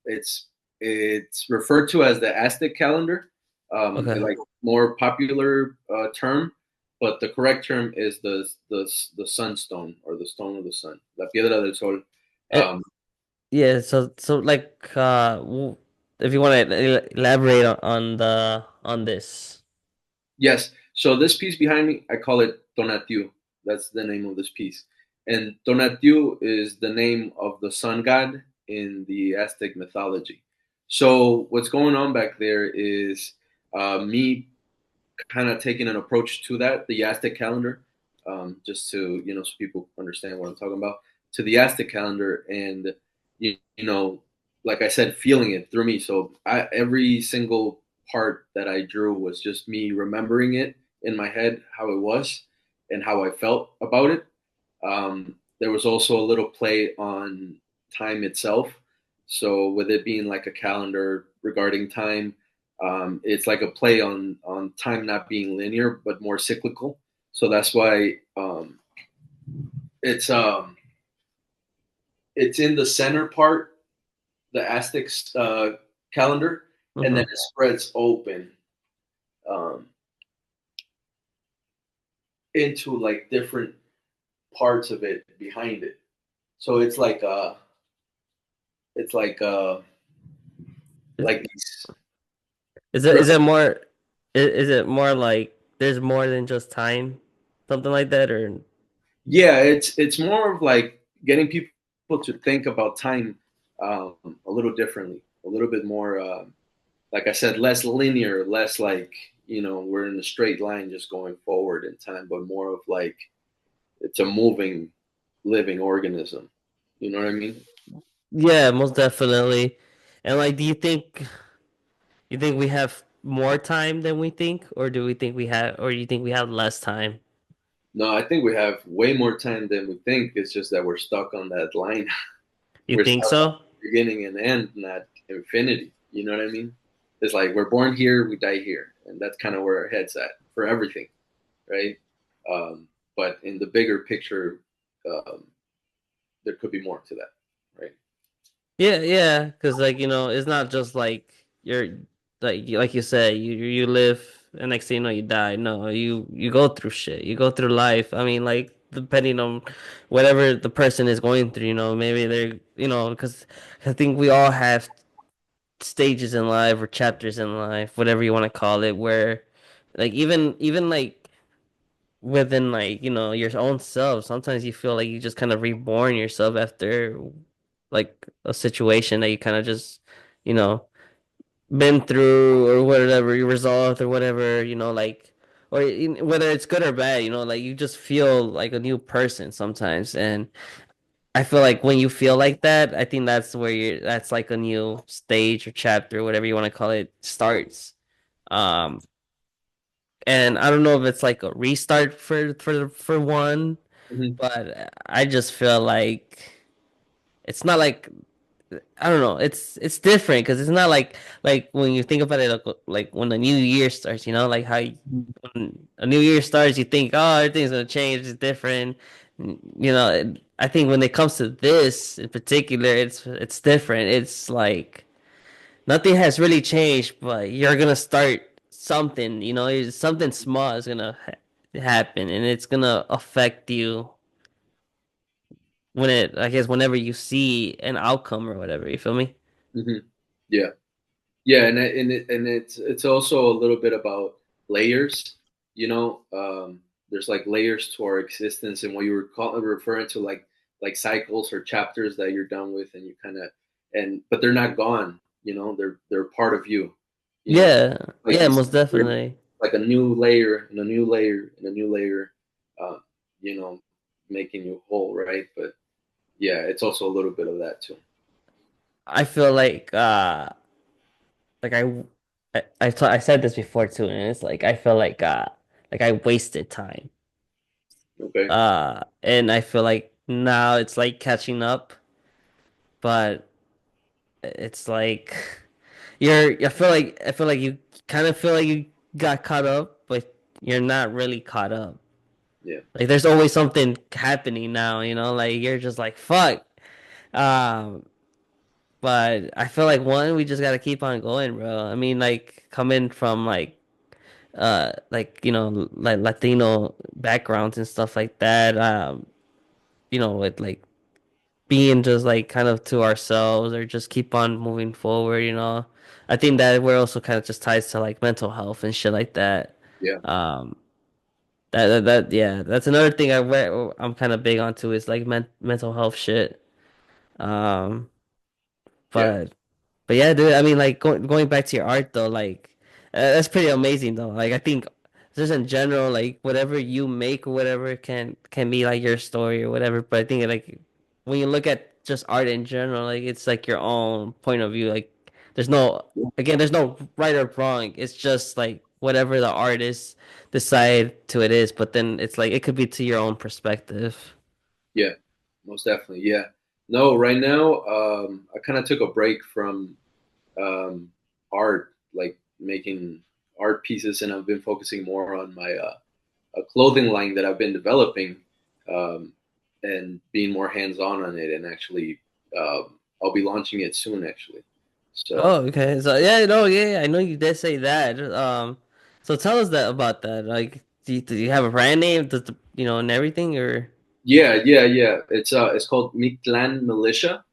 It's referred to as the Aztec calendar, okay? like more popular term, but the correct term is the sunstone, or the stone of the sun, la Piedra del Sol. It, Um, yeah. So like, if you want to elaborate on this. Yes. So this piece behind me, I call it Tonatiuh. That's the name of this piece. And Tonatiuh is the name of the sun god in the Aztec mythology. So what's going on back there is me kind of taking an approach to that, the Aztec calendar, just to, so people understand what I'm talking about, to the Aztec calendar, and you know, like I said, feeling it through me. So every single part that I drew was just me remembering it in my head, how it was and how I felt about it. There was also a little play on time itself. So with it being like a calendar regarding time, it's like a play on time not being linear but more cyclical. So that's why it's um, it's in the center part, the Aztec calendar, and then Hmm. it spreads open um, into like different parts of it behind it. So it's Is, like these is it more? Is it more like there's more than just time, something like that, or? Yeah, it's more of like getting people to think about time a little differently, a little bit more. Like I said, less linear, less like we're in a straight line just going forward in time, but more of like it's a moving, living organism. You know what I mean? Yeah, most definitely. And like, do you think we have more time than we think, or do you think we have less time? No, I think we have way more time than we think. It's just that we're stuck on that line. You We're think stuck on so? beginning and end, not infinity. You know what I mean? It's like we're born here, we die here, and that's kind of where our head's at for everything, right? Um, but in the bigger picture, um, there could be more to that, right? Yeah, yeah, because like it's not just like you're like you said, you live and next thing you know you die. No, you go through shit. You go through life. I mean, like depending on whatever the person is going through, maybe they're because I think we all have stages in life or chapters in life, whatever you want to call it, where like even like within like your own self, sometimes you feel like you just kind of reborn yourself after like a situation that you kind of just you know been through or whatever you resolved or whatever like or whether it's good or bad, like you just feel like a new person sometimes. And I feel like when you feel like that, I think that's where that's like a new stage or chapter, whatever you want to call it, starts. um and I don't know if it's like a restart for one, Mm-hmm. but I just feel like it's not like I don't know. It's different because it's not like when you think about it like when the new year starts, like how when a new year starts, you think, oh, everything's gonna change, it's different. I think when it comes to this in particular, it's different. It's like nothing has really changed, but you're gonna start something. Something small is gonna happen, and it's gonna affect you I guess whenever you see an outcome or whatever. You feel me? Mm-hmm. Yeah, yeah, and it's also a little bit about layers. You know, there's like layers to our existence, and what you were referring to, like cycles or chapters that you're done with, and you kind of but they're not gone. You know, they're part of you. You know, Yeah, like yeah, you said, most definitely. like a new layer and a new layer and a new layer. Uh, you know, making you whole, right? But yeah, it's also a little bit of that too. I feel like I said this before too, and it's like I feel like I wasted time. Okay. And I feel like now it's like catching up, but it's like I feel like you kind of feel like you got caught up, but you're not really caught up. Yeah. Like there's always something happening now, like you're just like fuck. Um, but I feel like one, we just gotta keep on going, bro. I mean, like coming from like like Latino backgrounds and stuff like that. With like being just like kind of to ourselves or just keep on moving forward. I think that we're also kind of just ties to like mental health and shit like that. Yeah. Um, yeah, that's another thing I'm kind of big onto is like mental health shit. Um, Yeah. but But yeah, dude, I mean, like going back to your art though, like that's pretty amazing though. Like I think just in general, like whatever you make or whatever can be like your story or whatever. But I think like when you look at just art in general, like it's like your own point of view. Like there's no again, there's no right or wrong. It's just like whatever the artist decide to it is. But then it's like it could be to your own perspective. Yeah, most definitely. Yeah. No, right now, I kind of took a break from art, like making art pieces, and I've been focusing more on my a clothing line that I've been developing, um, and being more hands-on on it. And actually, I'll be launching it soon, actually. So Oh, okay. So yeah, no, yeah, I know you did say that. So tell us that about that. Like, do you have a brand name, and everything, or? yeah, yeah, yeah. It's called Miktlan Militia.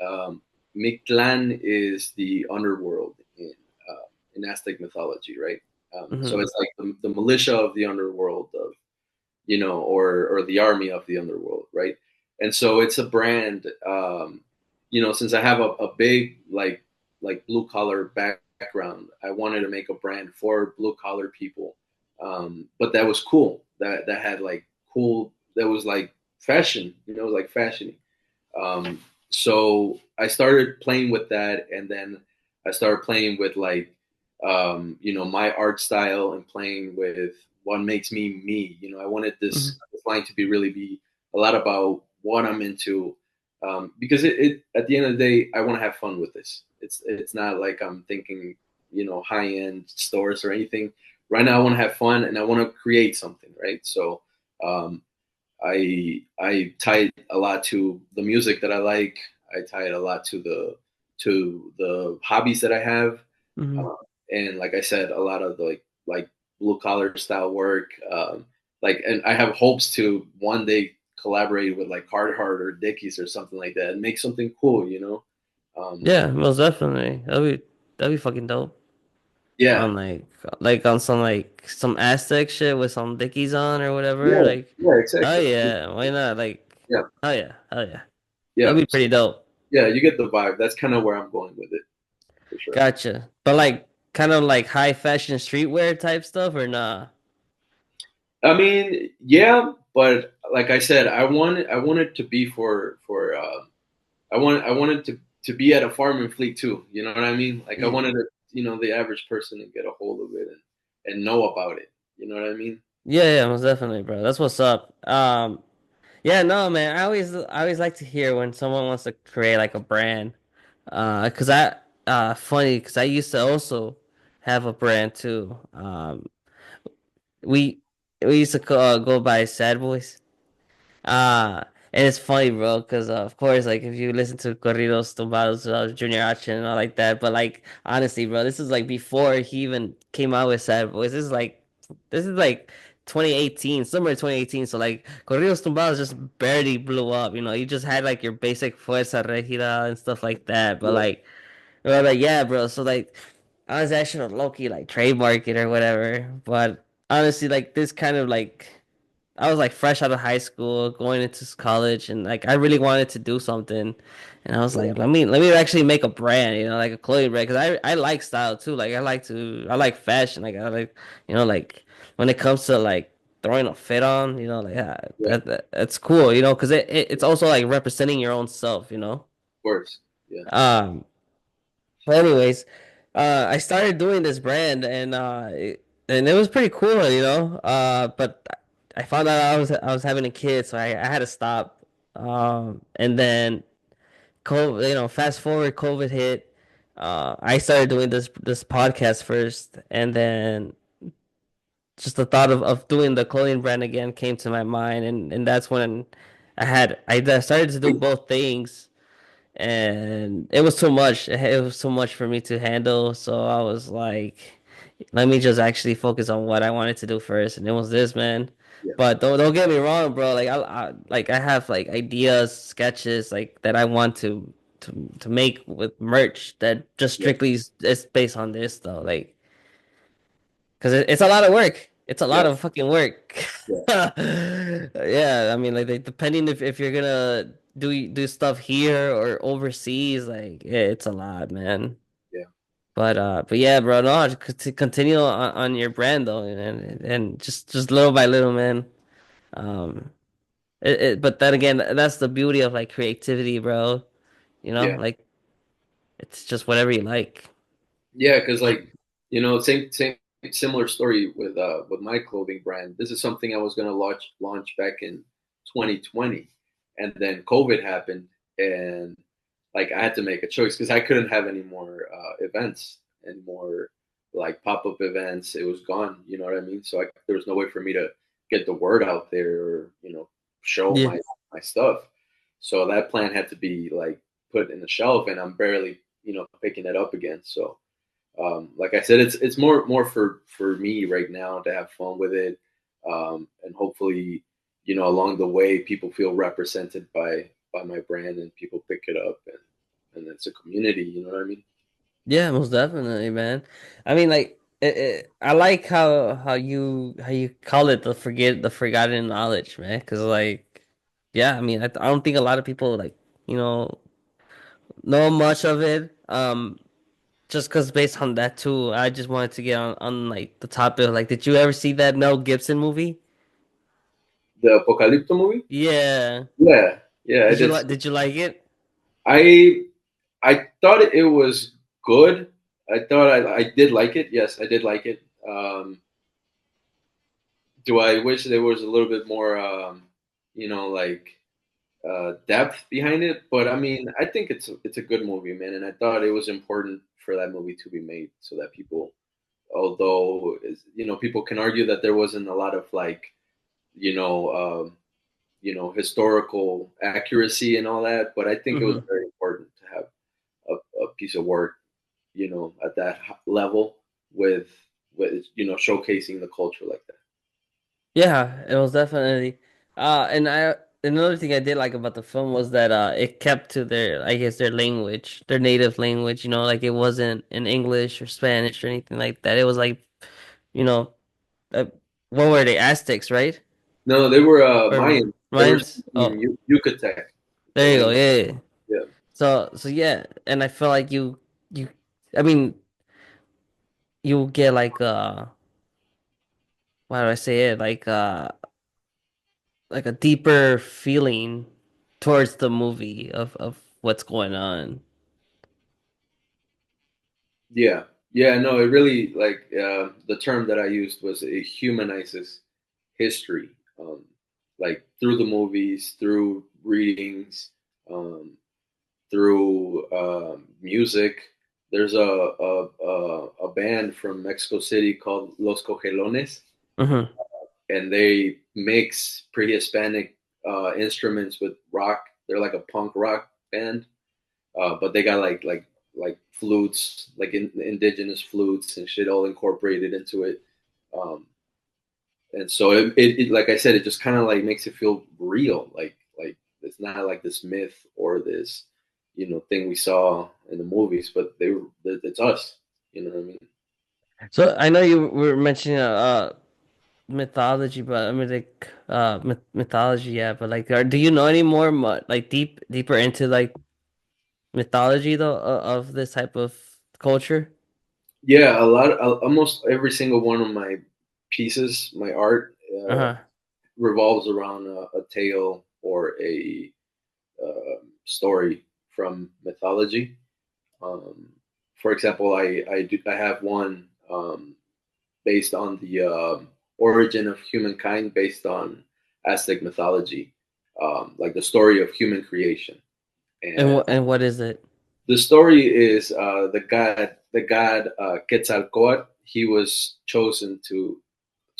Um, Miktlan is the underworld in Aztec mythology, right? So Hmm. it's like the militia of the underworld of or the army of the underworld, right? And so it's a brand. Since I have a big like blue collar background, I wanted to make a brand for blue collar people, but that was cool. That had like cool. That was like fashion. It was like fashion. Um, so I started playing with that, and then I started playing with like my art style and playing with what makes me me. I wanted Hmm. this line to be a lot about what I'm into, because it at the end of the day I want to have fun with this. It's not like I'm thinking high end stores or anything. Right now, I want to have fun and I want to create something, right? So um, I tie it a lot to the music that I like. I tie it a lot to the hobbies that I have, Hmm. uh, and like I said, a lot of the, like blue collar style work. And I have hopes to one day collaborate with like Carhartt or Dickies or something like that and make something cool. Um, Yeah, most definitely. That'd be fucking dope. yeah, On like on some like some Aztec shit with some Dickies on or whatever. yeah, Like, yeah, oh exactly. yeah, why not? Like, Yeah, oh yeah, hell yeah. yeah. That'd be So pretty dope. yeah, you get the vibe. That's kind of where I'm going with it for sure. Gotcha. But like kind of like high fashion streetwear type stuff or nah? I mean, yeah, but like I said, I want it to be for I wanted to be at a farm and fleet too. You know what I mean? Like I Y- wanted the average person to get a hold of it and know about it. You know what I mean? Yeah, yeah, most definitely, bro. That's what's up. Yeah, no, man. I always like to hear when someone wants to create like a brand. 'Cause funny, 'cause I used to also have a brand too. We we used to go by Sad Boys. Uh, and it's funny, bro, because of course, like if you listen to Corridos Tumbados, Junior H and all like that, but like honestly, bro, this is like before he even came out with Sad Boys. This is like 2018, summer 2018. So like Corridos Tumbados just barely blew up. You just had like your basic Fuerza Regida and stuff like that. But Yeah, like yeah, bro. So like I was actually low-key like trademark it or whatever. But honestly, like this kind of like. I was like fresh out of high school, going into college, and like I really wanted to do something, and I was yeah, like, let me actually make a brand, like a clothing brand, because I like style too. Like I like fashion. Like I like, like when it comes to like throwing a fit on, like yeah, of that's cool, because it's also like. Representing your own self. course. Yeah, Um, but anyways, I started doing this brand and it was pretty cool, but I found out I was having a kid, so I had to stop. And then COVID, fast forward, COVID hit. I started doing this podcast first, and then just the thought of doing the clothing brand again came to my mind, and that's when I started to do both things and it was too much. It was too much for me to handle. So I was like, let me just actually focus on what I wanted to do first, and it was this, man. yeah, But don't get me wrong, bro. Like I have like ideas, sketches like that I want to make with merch that just yeah, strictly is based on this though. Like, because it's a lot of work. It's a yeah, lot of fucking work. yeah, Yeah, I mean, like depending if you're gonna do stuff here or overseas, like it's a lot, man. yeah, But yeah, bro, no, to continue on your brand though, and just little by little, man. Um, but then again, that's the beauty of like creativity, bro. yeah. Like it's just whatever you like. Yeah, because Like, like same similar story with my clothing brand. This is something I was gonna launch back in 2020, and then COVID happened, and like I had to make a choice because I couldn't have any more events, any more like pop up events. It was gone. You know what I mean? So there was no way for me to get the word out there or show yeah, my stuff. So that plan had to be like put in the shelf, and I'm barely picking it up again. So like I said, it's more for me right now to have fun with it, and hopefully, along the way, people feel represented by my brand and people pick it up and it's a community. You know what I mean? yeah, most definitely, man. I mean, like, I like how you call it the forgotten knowledge, man. Because like, yeah, I mean, I don't think a lot of people like you know know much of it. Just because based on that too, I just wanted to get on like the topic. Like, did you ever see that Mel Gibson movie? The Apocalypto movie? Yeah. Yeah, yeah, I Did you did. like? Did you like it? I I thought it was good. I thought I did like it. Yes, I did like it. Do I wish there was a little bit more, like depth behind it. But I mean, I think it's a good movie, man, and I thought it was important for that movie to be made so that people, although people can argue that there wasn't a lot of like you know historical accuracy and all that, but I think it was Hmm. very important to have a piece of work at that level with showcasing the culture like that. Yeah, it was definitely. And another thing I did like about the film was that it kept to their, I guess, their language, their native language. Like it wasn't in English or Spanish or anything like that. It was like, you know, uh, what were they? Aztecs, right? No, they were Or Mayan. They were Mayans? speaking Oh, Yucatec, the there you go. language. Yeah, yeah. Yeah. So yeah, and I feel like you, I mean, you get like why do I say it? Like a deeper feeling towards the movie of what's going on. Yeah, yeah, no, it really like the term that I used was it humanizes history, like through the movies, through readings, um, through music. There's a band from Mexico City called Los Cogelones, Hmm. and they mix pre-Hispanic instruments with rock. They're like a punk rock band, but they got like flutes, like indigenous flutes and shit, all incorporated into it. Um, and so like I said, it just kind of like makes it feel real, like it's not like this myth or this thing we saw in the movies, but it's us. You know what I mean? So I know you were mentioning mythology, but I mean like mythology, yeah. But like, do you know any more like deeper into like mythology though of this type of culture? Yeah, almost every single one of my pieces, my art, Uh-huh. revolves around a tale or a story from mythology. Um, for example, I have one based on the origin of humankind, based on Aztec mythology, like the story of human creation. And And what is it? the story is the god Quetzalcoatl. He was chosen to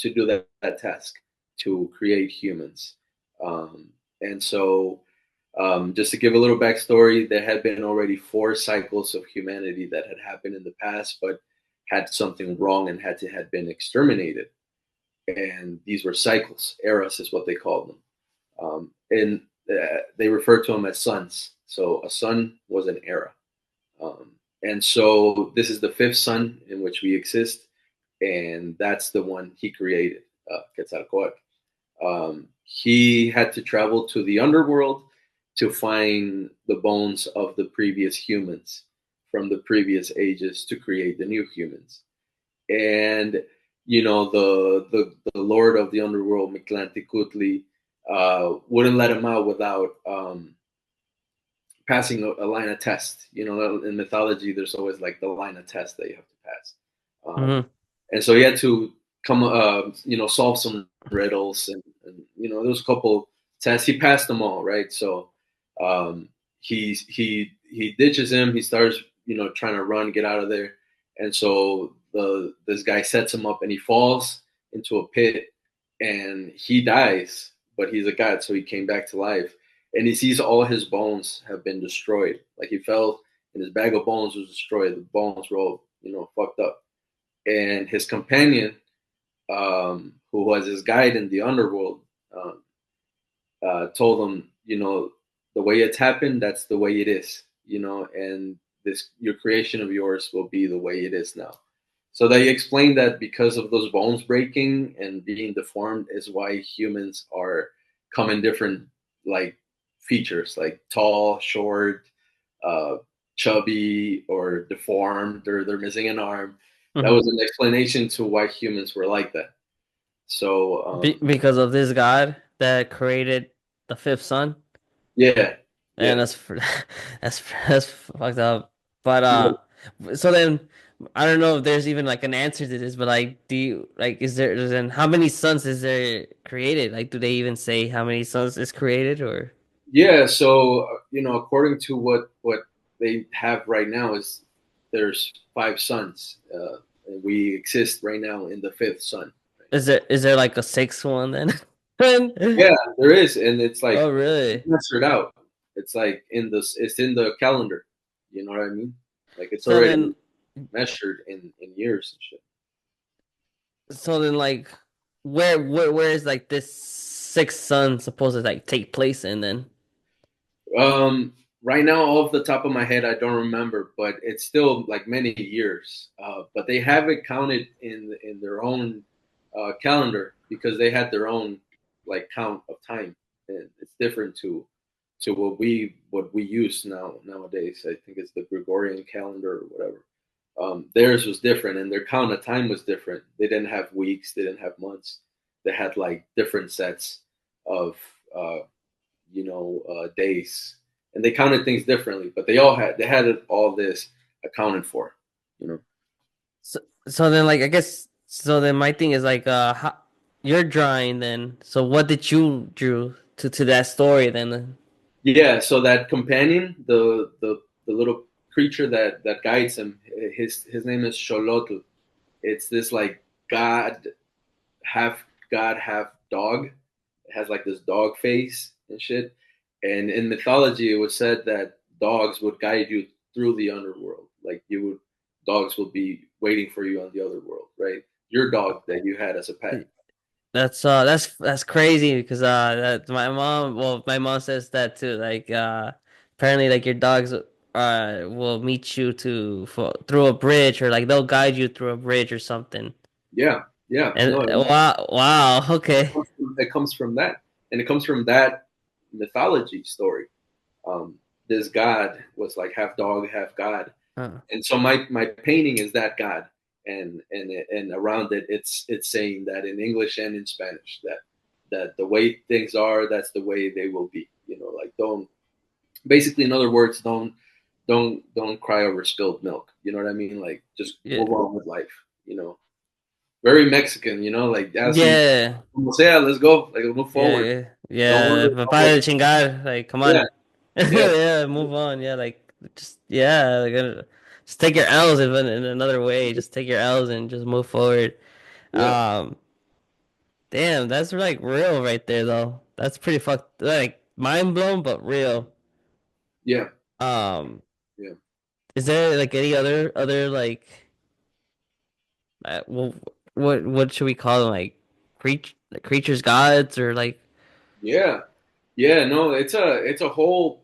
do that task, to create humans. And so, just to give a little backstory, there had been already 4 cycles of humanity that had happened in the past, but had something wrong and had been exterminated. And these were cycles. Eras is what they called them, and they refer to them as suns. So a sun was an era, and so this is the 5th sun in which we exist, and that's the one he created, Quetzalcoatl. He had to travel to the underworld to find the bones of the previous humans from the previous ages to create the new humans. And the lord of the underworld, Miktla, wouldn't let him out without passing a line of test. In mythology, there's always like the line of test that you have to pass. Hmm. And so he had to come, solve some riddles, and there was a couple tests. He passed them all, right? So he ditches him. He starts, trying to run, get out of there, and so this guy sets him up, and he falls into a pit, and he dies. But he's a god, so he came back to life, and he sees all his bones have been destroyed. Like he fell, and his bag of bones was destroyed. The bones were all, fucked up, and his companion, who was his guide in the underworld, um, told him, the way it's happened, that's the way it is, and this your creation of yours will be the way it is now. So they explained that because of those bones breaking and being deformed is why humans are come in different like features, like tall, short, uh, chubby, or deformed, or they're missing an arm. That Hmm. was an explanation to why humans were like that. So Because of this god that created the fifth sun. yeah, And yeah. that's fucked up. But so then I don't know if there's even like an answer to this, but like, do you like is there then how many suns is there created? Like, do they even say how many suns is created or? Yeah, so according to what they have right now is there's five suns. And we exist right now in the fifth sun. Is there like a sixth one then? Yeah, there is, and it's Oh, like really? measured out. It's like it's in the calendar. You know what I mean? Like it's So already then, measured in years and shit. so then, like, where is like this sixth sun supposed to like take place in then? Right now, off the top of my head, I don't remember, but it's still like many years. But they have it counted in their own calendar because they had their own like count of time, and it's different to what we use nowadays. I think it's the Gregorian calendar or whatever. Theirs was different, and their count of time was different. They didn't have weeks, they didn't have months. They had like different sets of uh, days, and they counted things differently. But they had all this accounted for. You know. So, so then, like, I guess, so then my thing is like, you're drawing then. So what did you drew to that story then? Yeah. So that companion, the little creature that guides him, his name is Xolotl. It's this like god, half god, half dog. It has like this dog face and shit. And in mythology, it was said that dogs would guide you through the underworld. Like dogs would be waiting for you on the other world, right? Your dog that you had as a pet. That's crazy because that my mom says that too. Like apparently like your dogs will meet you through a bridge or like they'll guide you through a bridge or something. Yeah, yeah. And No, wow, okay. it comes from that, and it comes from that mythology story. This god was like half dog, half god, Huh. and so my painting is that god, and around it, it's saying that in English and in Spanish that the way things are, that's the way they will be. Like don't basically, in other words, don't cry over spilled milk. You know what I mean? Like just Yeah. move on with life. Very Mexican. Like asking, Yeah. como sea, let's go, like move Yeah, forward. yeah, Don't yeah. worry But about what. para de chingar, like, come Yeah, on. yeah, Yeah, move on. Yeah, like, just yeah, like, just take your L's in another way. Just take your L's and just move forward. yeah, Um, damn, that's like real right there, though. That's pretty fucked, like, mind blown, but real. yeah, Um, yeah. is there like any other like, well, what should we call them? Like, creatures, gods, or like, Yeah, yeah. No, it's a whole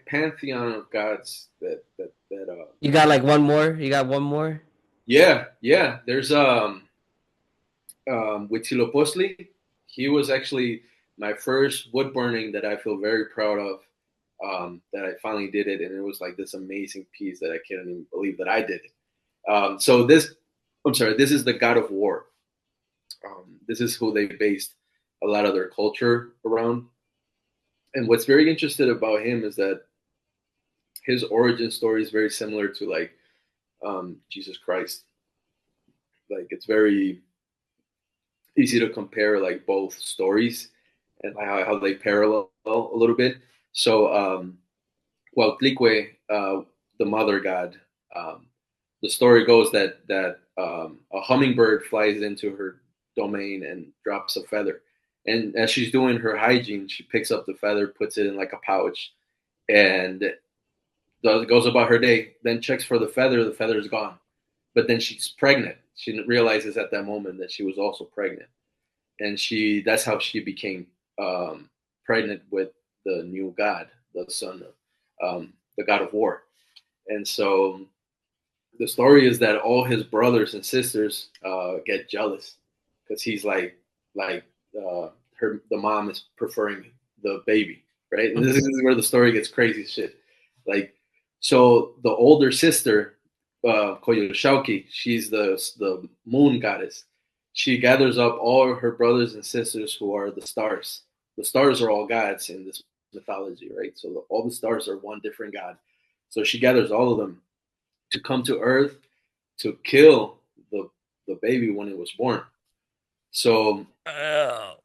pantheon of gods that. you got like one more? You got one more? Yeah, yeah. There's Huitzilopochtli. He was actually my first wood burning that I feel very proud of. That I finally did it, and it was like this amazing piece that I can't even believe that I did it. I'm sorry, this is the god of war. This is who they based a lot of their culture around. And what's very interesting about him is that his origin story is very similar to like Jesus Christ. Like it's very easy to compare like both stories and like how they parallel a little bit. So, Cuautlicue, the mother god, um, the story goes that a hummingbird flies into her domain and drops a feather. And as she's doing her hygiene, she picks up the feather, puts it in like a pouch, and goes about her day. Then checks for the feather. The feather is gone. But then she's pregnant. She realizes at that moment that she was also pregnant, and that's how she became pregnant with the new god, the son of the god of war. And so the story is that all his brothers and sisters get jealous because he's like the mom is preferring the baby, right? And this is where the story gets crazy shit. Like, so the older sister, Koyoshauki, she's the moon goddess. She gathers up all her brothers and sisters who are the stars. The stars are all gods in this mythology, right? So all the stars are one different god. So she gathers all of them to come to Earth to kill the baby when it was born. So Oh.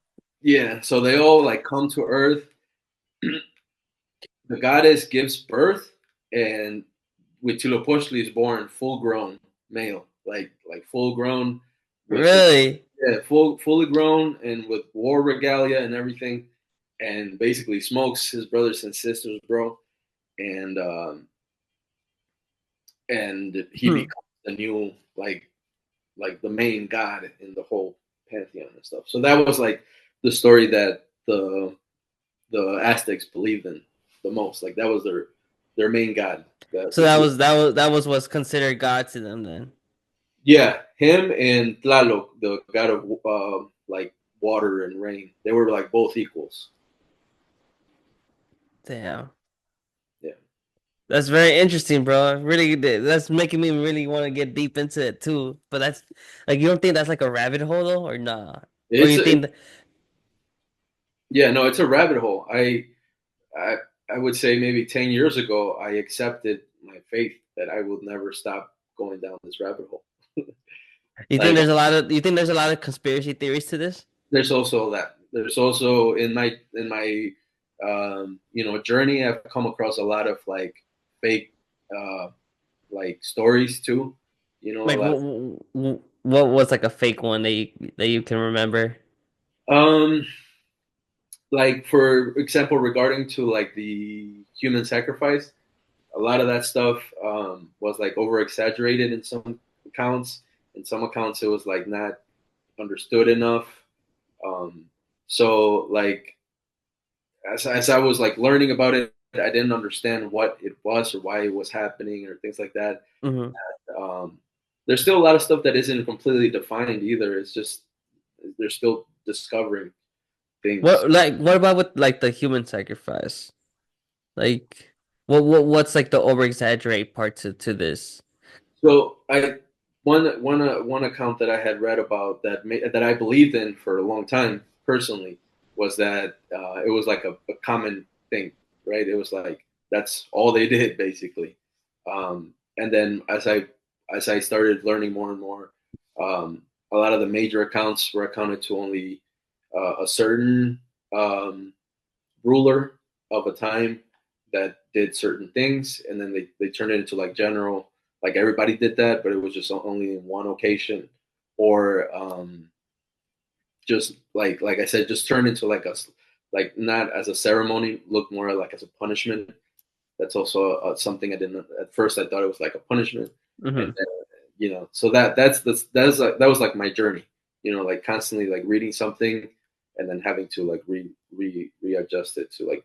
yeah, so they all like come to Earth, the goddess gives birth, and Huitzilopochtli is born full grown male, like full grown with his, Really? yeah, fully grown and with war regalia and everything, and basically smokes his brothers and sisters, bro. And and he Hmm. becomes the new like the main god in the whole pantheon and stuff. So that was like the story that the Aztecs believed in the most. Like that was their main god. So that was what's considered God to them then. Yeah, him and Tlaloc, the god of like water and rain. They were like both equals. Damn. Yeah, That's very interesting, bro. Really, that's making me really want to get deep into it too. But that's like you don't think that's like a rabbit hole though, or nah? Or you it's think that, yeah, no, it's a rabbit hole. I I would say maybe 10 years ago I accepted my faith that I would never stop going down this rabbit hole. you think Like there's a lot of conspiracy theories to this? there's also that. There's also in my journey I've come across a lot of like fake uh like stories too. A Like lot. what was like a fake one that you can remember? Um, like for example, regarding to like the human sacrifice, a lot of that stuff was like over exaggerated in some accounts. In some accounts, it was like not understood enough. Um, so like as I was like learning about it, I didn't understand what it was or why it was happening or things like that. Hmm. Um, there's still a lot of stuff that isn't completely defined either. It's just they're still discovering things. What about with like the human sacrifice? Like what's like the over exaggerate part to this? So I one account that I had read about that I believed in for a long time personally was that it was like a common thing, right? It was like that's all they did basically. And then as I started learning more and more, a lot of the major accounts were accounted to only a certain um, ruler of a time that did certain things, and then they turned it into like general, like everybody did that, but it was just only in one occasion, or just like I said, just turned into like not as a ceremony, looked more like as a punishment. That's also something I didn't at first. I thought it was like a punishment, and Hmm. then, so that was like my journey. Like constantly like reading something, and then having to like readjust it to like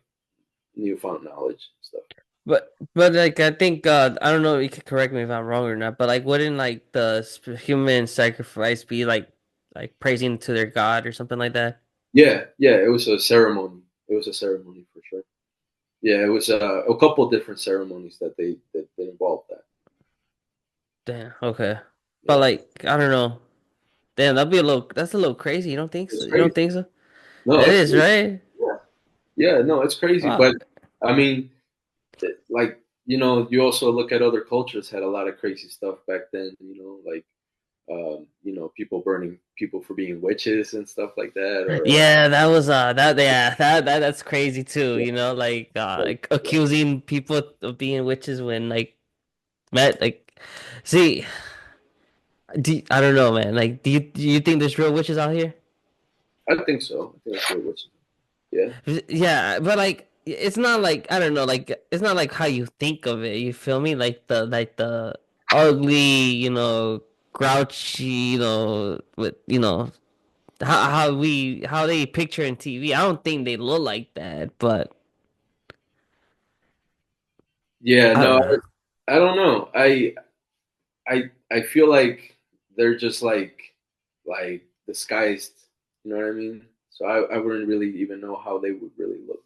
newfound knowledge and stuff. But like I think I don't know, you can correct me if I'm wrong or not, but like wouldn't like the human sacrifice be like praising to their god or something like that? Yeah, yeah, it was a ceremony. It was a ceremony for sure. Yeah, it was a couple of different ceremonies that involved that. Damn, okay. But Yeah, like I don't know. Damn, that's a little crazy. You don't think so? it's You don't crazy. think so? No, It it's is, crazy. right? Yeah, yeah, no, it's crazy. But Fuck. I mean, like you also look at other cultures had a lot of crazy stuff back then. Like people burning people for being witches and stuff like that, or Yeah, that was that yeah, that's crazy too, yeah, like, like accusing people of being witches when like Matt like see I don't know, man. Like do you think there's real witches out here? I think so. I think that's what witches. Yeah, Yeah, but like it's not like I don't know, like it's not like how you think of it. You feel me? Like the ugly, grouchy, with how they picture in TV. I don't think they look like that, but yeah. I don't No, know. I don't know. I feel like they're just like disguised. You know what I mean? So I wouldn't really even know how they would really look.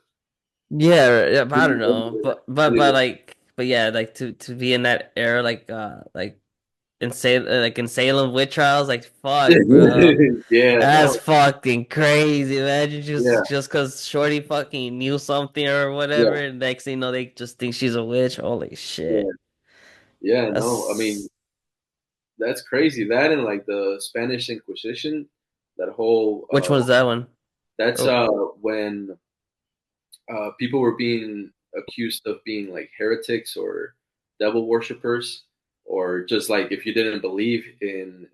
Yeah, yeah, but I don't Really, know. But like but yeah, like to be in that era like in Salem witch trials, like fuck, bro. yeah, That's no, fucking crazy. Imagine yeah, just cause Shorty fucking knew something or whatever, yeah, and next thing you know they just think she's a witch. Holy yeah, shit. yeah. No, I mean That's that's crazy. That and like the Spanish Inquisition, that whole which one's that one? that's Oh, when people were being accused of being like heretics or devil worshippers, or just like if you didn't believe in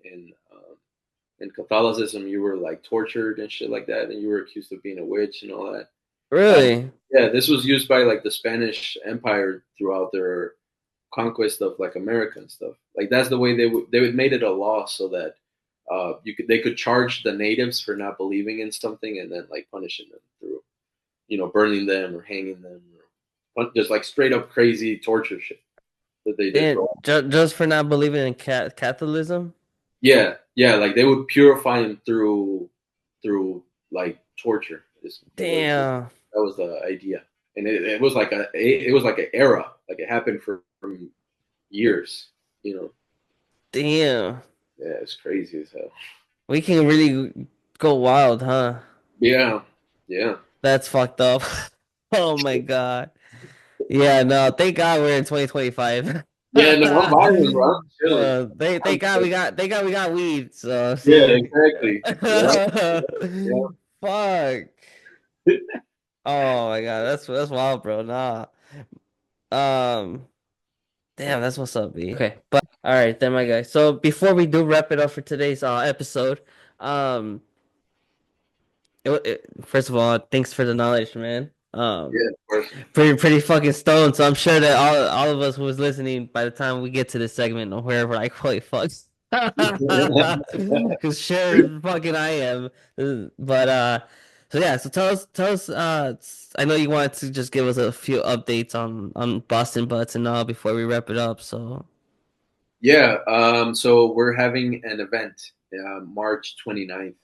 Catholicism, you were like tortured and shit like that, and you were accused of being a witch and all that. Um, Really? yeah, this was used by like the Spanish Empire throughout their conquest of like America and stuff. Like that's the way they would made it a law so that they could charge the natives for not believing in something and then like punishing them through burning them or hanging them or just like straight up crazy torture shit that they did for. And just for not believing in Catholicism? Yeah, yeah, like they would purify him through like torture. Damn. That was the idea, and it was like it was like an era, like it happened for years. You know, Damn. yeah, it's crazy as hell. We can really go wild, huh? Yeah, yeah, That's fucked up. Oh my God. Yeah, no, thank God we're in 2025. yeah. No, I'm vibing, bro. I'm chilling. Thank I'm God chilling. we got weed. So Yeah, shit. exactly. Yeah, yeah, Fuck. yeah. Oh my God, that's wild, bro. Nah. Um, damn, that's what's up, B. Okay, but all right, then my guy. So before we do wrap it up for today's episode, um, first of all, thanks for the knowledge, man. Of course. Pretty fucking stoned. So I'm sure that all of us who was listening by the time we get to this segment or wherever, like, holy fuck. Because sure fucking I am. But so yeah, so tell us I know you wanted to just give us a few updates on Boston Butts and all before we wrap it up. So Yeah, so we're having an event March 29th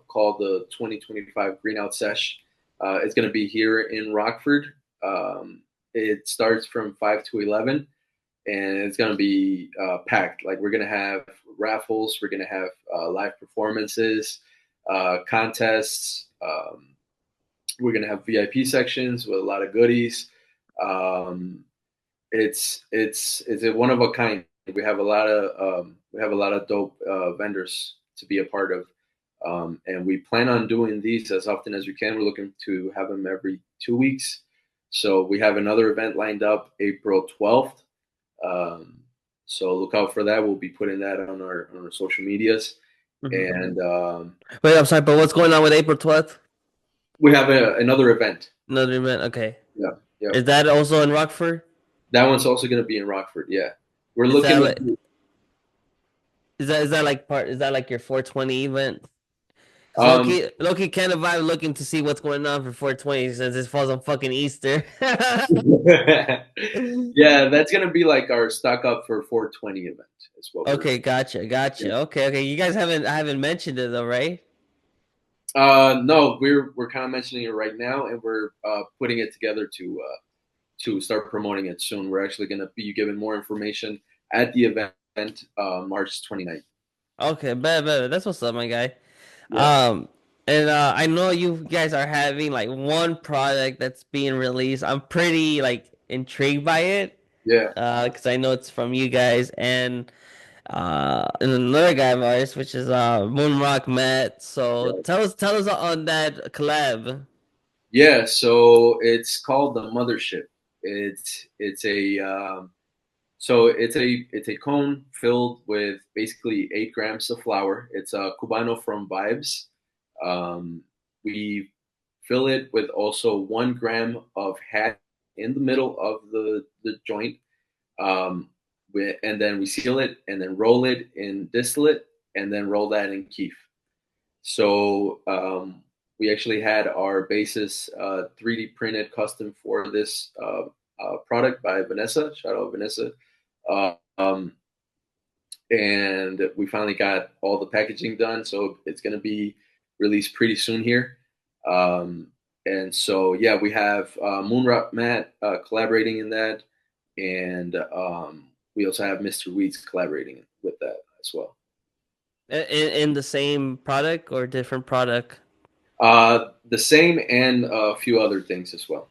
called the 2025 Green Sesh. It's going to be here in Rockford. It starts from 5 to 11, and it's going to be packed. Like, we're going to have raffles, we're going to have live performances, contests. We're going to have VIP sections with a lot of goodies. Um, it's a one of a kind. We have a lot of dope vendors to be a part of, and we plan on doing these as often as we can. We're looking to have them every 2 weeks. So we have another event lined up April 12th. Um, so look out for that. We'll be putting that on our social medias, Mhm. and Wait, I'm sorry, but what's going on with April 12th? we have another event. Another event. Okay. Yeah, yeah. Is that also in Rockford? That one's also going to be in Rockford. Yeah, we're Is that looking like to. is that like your 420 event? Cause Um, low key, Canna Vibe looking to see what's going on for 420 since it falls on fucking Easter. yeah, that's gonna be like our stock up for 420 event. Is what we're. Okay, Yeah. gotcha. Okay. You guys haven't mentioned it though, right? No, we're kind of mentioning it right now, and we're putting it together to start promoting it soon. We're actually gonna be giving more information at the event March 29th. Okay, better. That's what's up, my guy. Yeah, Um, and I know you guys are having like one product that's being released. I'm pretty like intrigued by it. yeah, Because I know it's from you guys and another guy of ours, which is Moonrock Matt. So right. tell us on that collab. Yeah. So it's called the Mothership. It's a So it's a cone filled with basically 8 grams of flour. It's a Cubano from Vibes. We fill it with also 1 gram of hat in the middle of the joint. And then we seal it and then roll it in distillate and then roll that in keef. So we actually had our basis 3D printed custom for this product by Vanessa. Shout out Vanessa. Um, and we finally got all the packaging done, so it's going to be released pretty soon here. Um, and so yeah, we have Moonrock Matt collaborating in that, and we also have Mr. Weeds collaborating with that as well. In the same product or different product? The same and a few other things as well.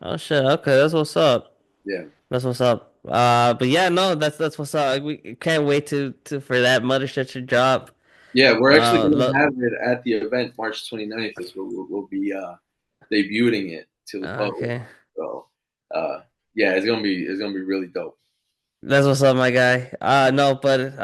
Oh shit. Okay, that's what's up. Yeah, That's what's up. But yeah, no, that's what's up. We can't wait to for that mothership to drop. yeah, we're actually going to Look. have it at the event March 29th. Is where we'll be debuting it to the public. Okay. So. Yeah, it's gonna be really dope. That's what's up, my guy. No, but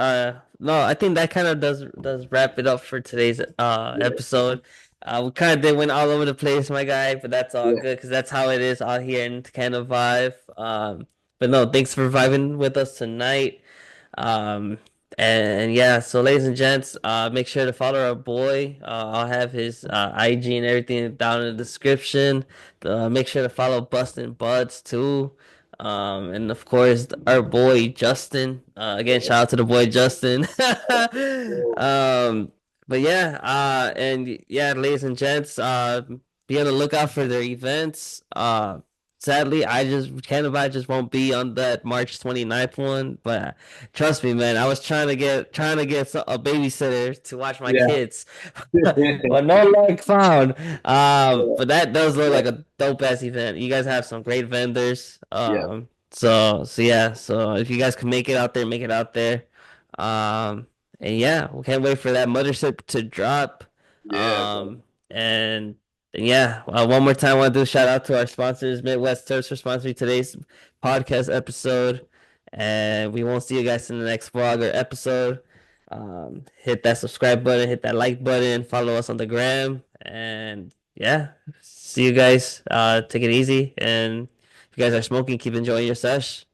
no, I think that kind of does wrap it up for today's Yeah, episode. We kind of did went all over the place, my guy, but that's all yeah, good because that's how it is out here in Canna Vibe. But no, thanks for vibing with us tonight. Um, and yeah, so ladies and gents, make sure to follow our boy. I'll have his IG and everything down in the description. Make sure to follow Bustin' Buds too. And of course, our boy Justin. Again, yeah. shout out to the boy Justin. Cool. Um, but yeah, and yeah, ladies and gents, be on the lookout for their events. Sadly, I just won't be on that March 29th one, but trust me, man, I was trying to get a babysitter to watch my Yeah, kids, but no luck found. yeah, But that does look like a dope ass event. You guys have some great vendors. yeah, So yeah, so if you guys can make it out there, make it out there. And yeah, we can't wait for that mothership to drop. yeah, bro. And yeah, one more time, I want to do a shout out to our sponsors, Midwest Terpz, for sponsoring today's podcast episode. And we won't see you guys in the next vlog or episode. Hit that subscribe button, hit that like button, follow us on the gram, and yeah, see you guys. Take it easy, and if you guys are smoking, keep enjoying your sesh.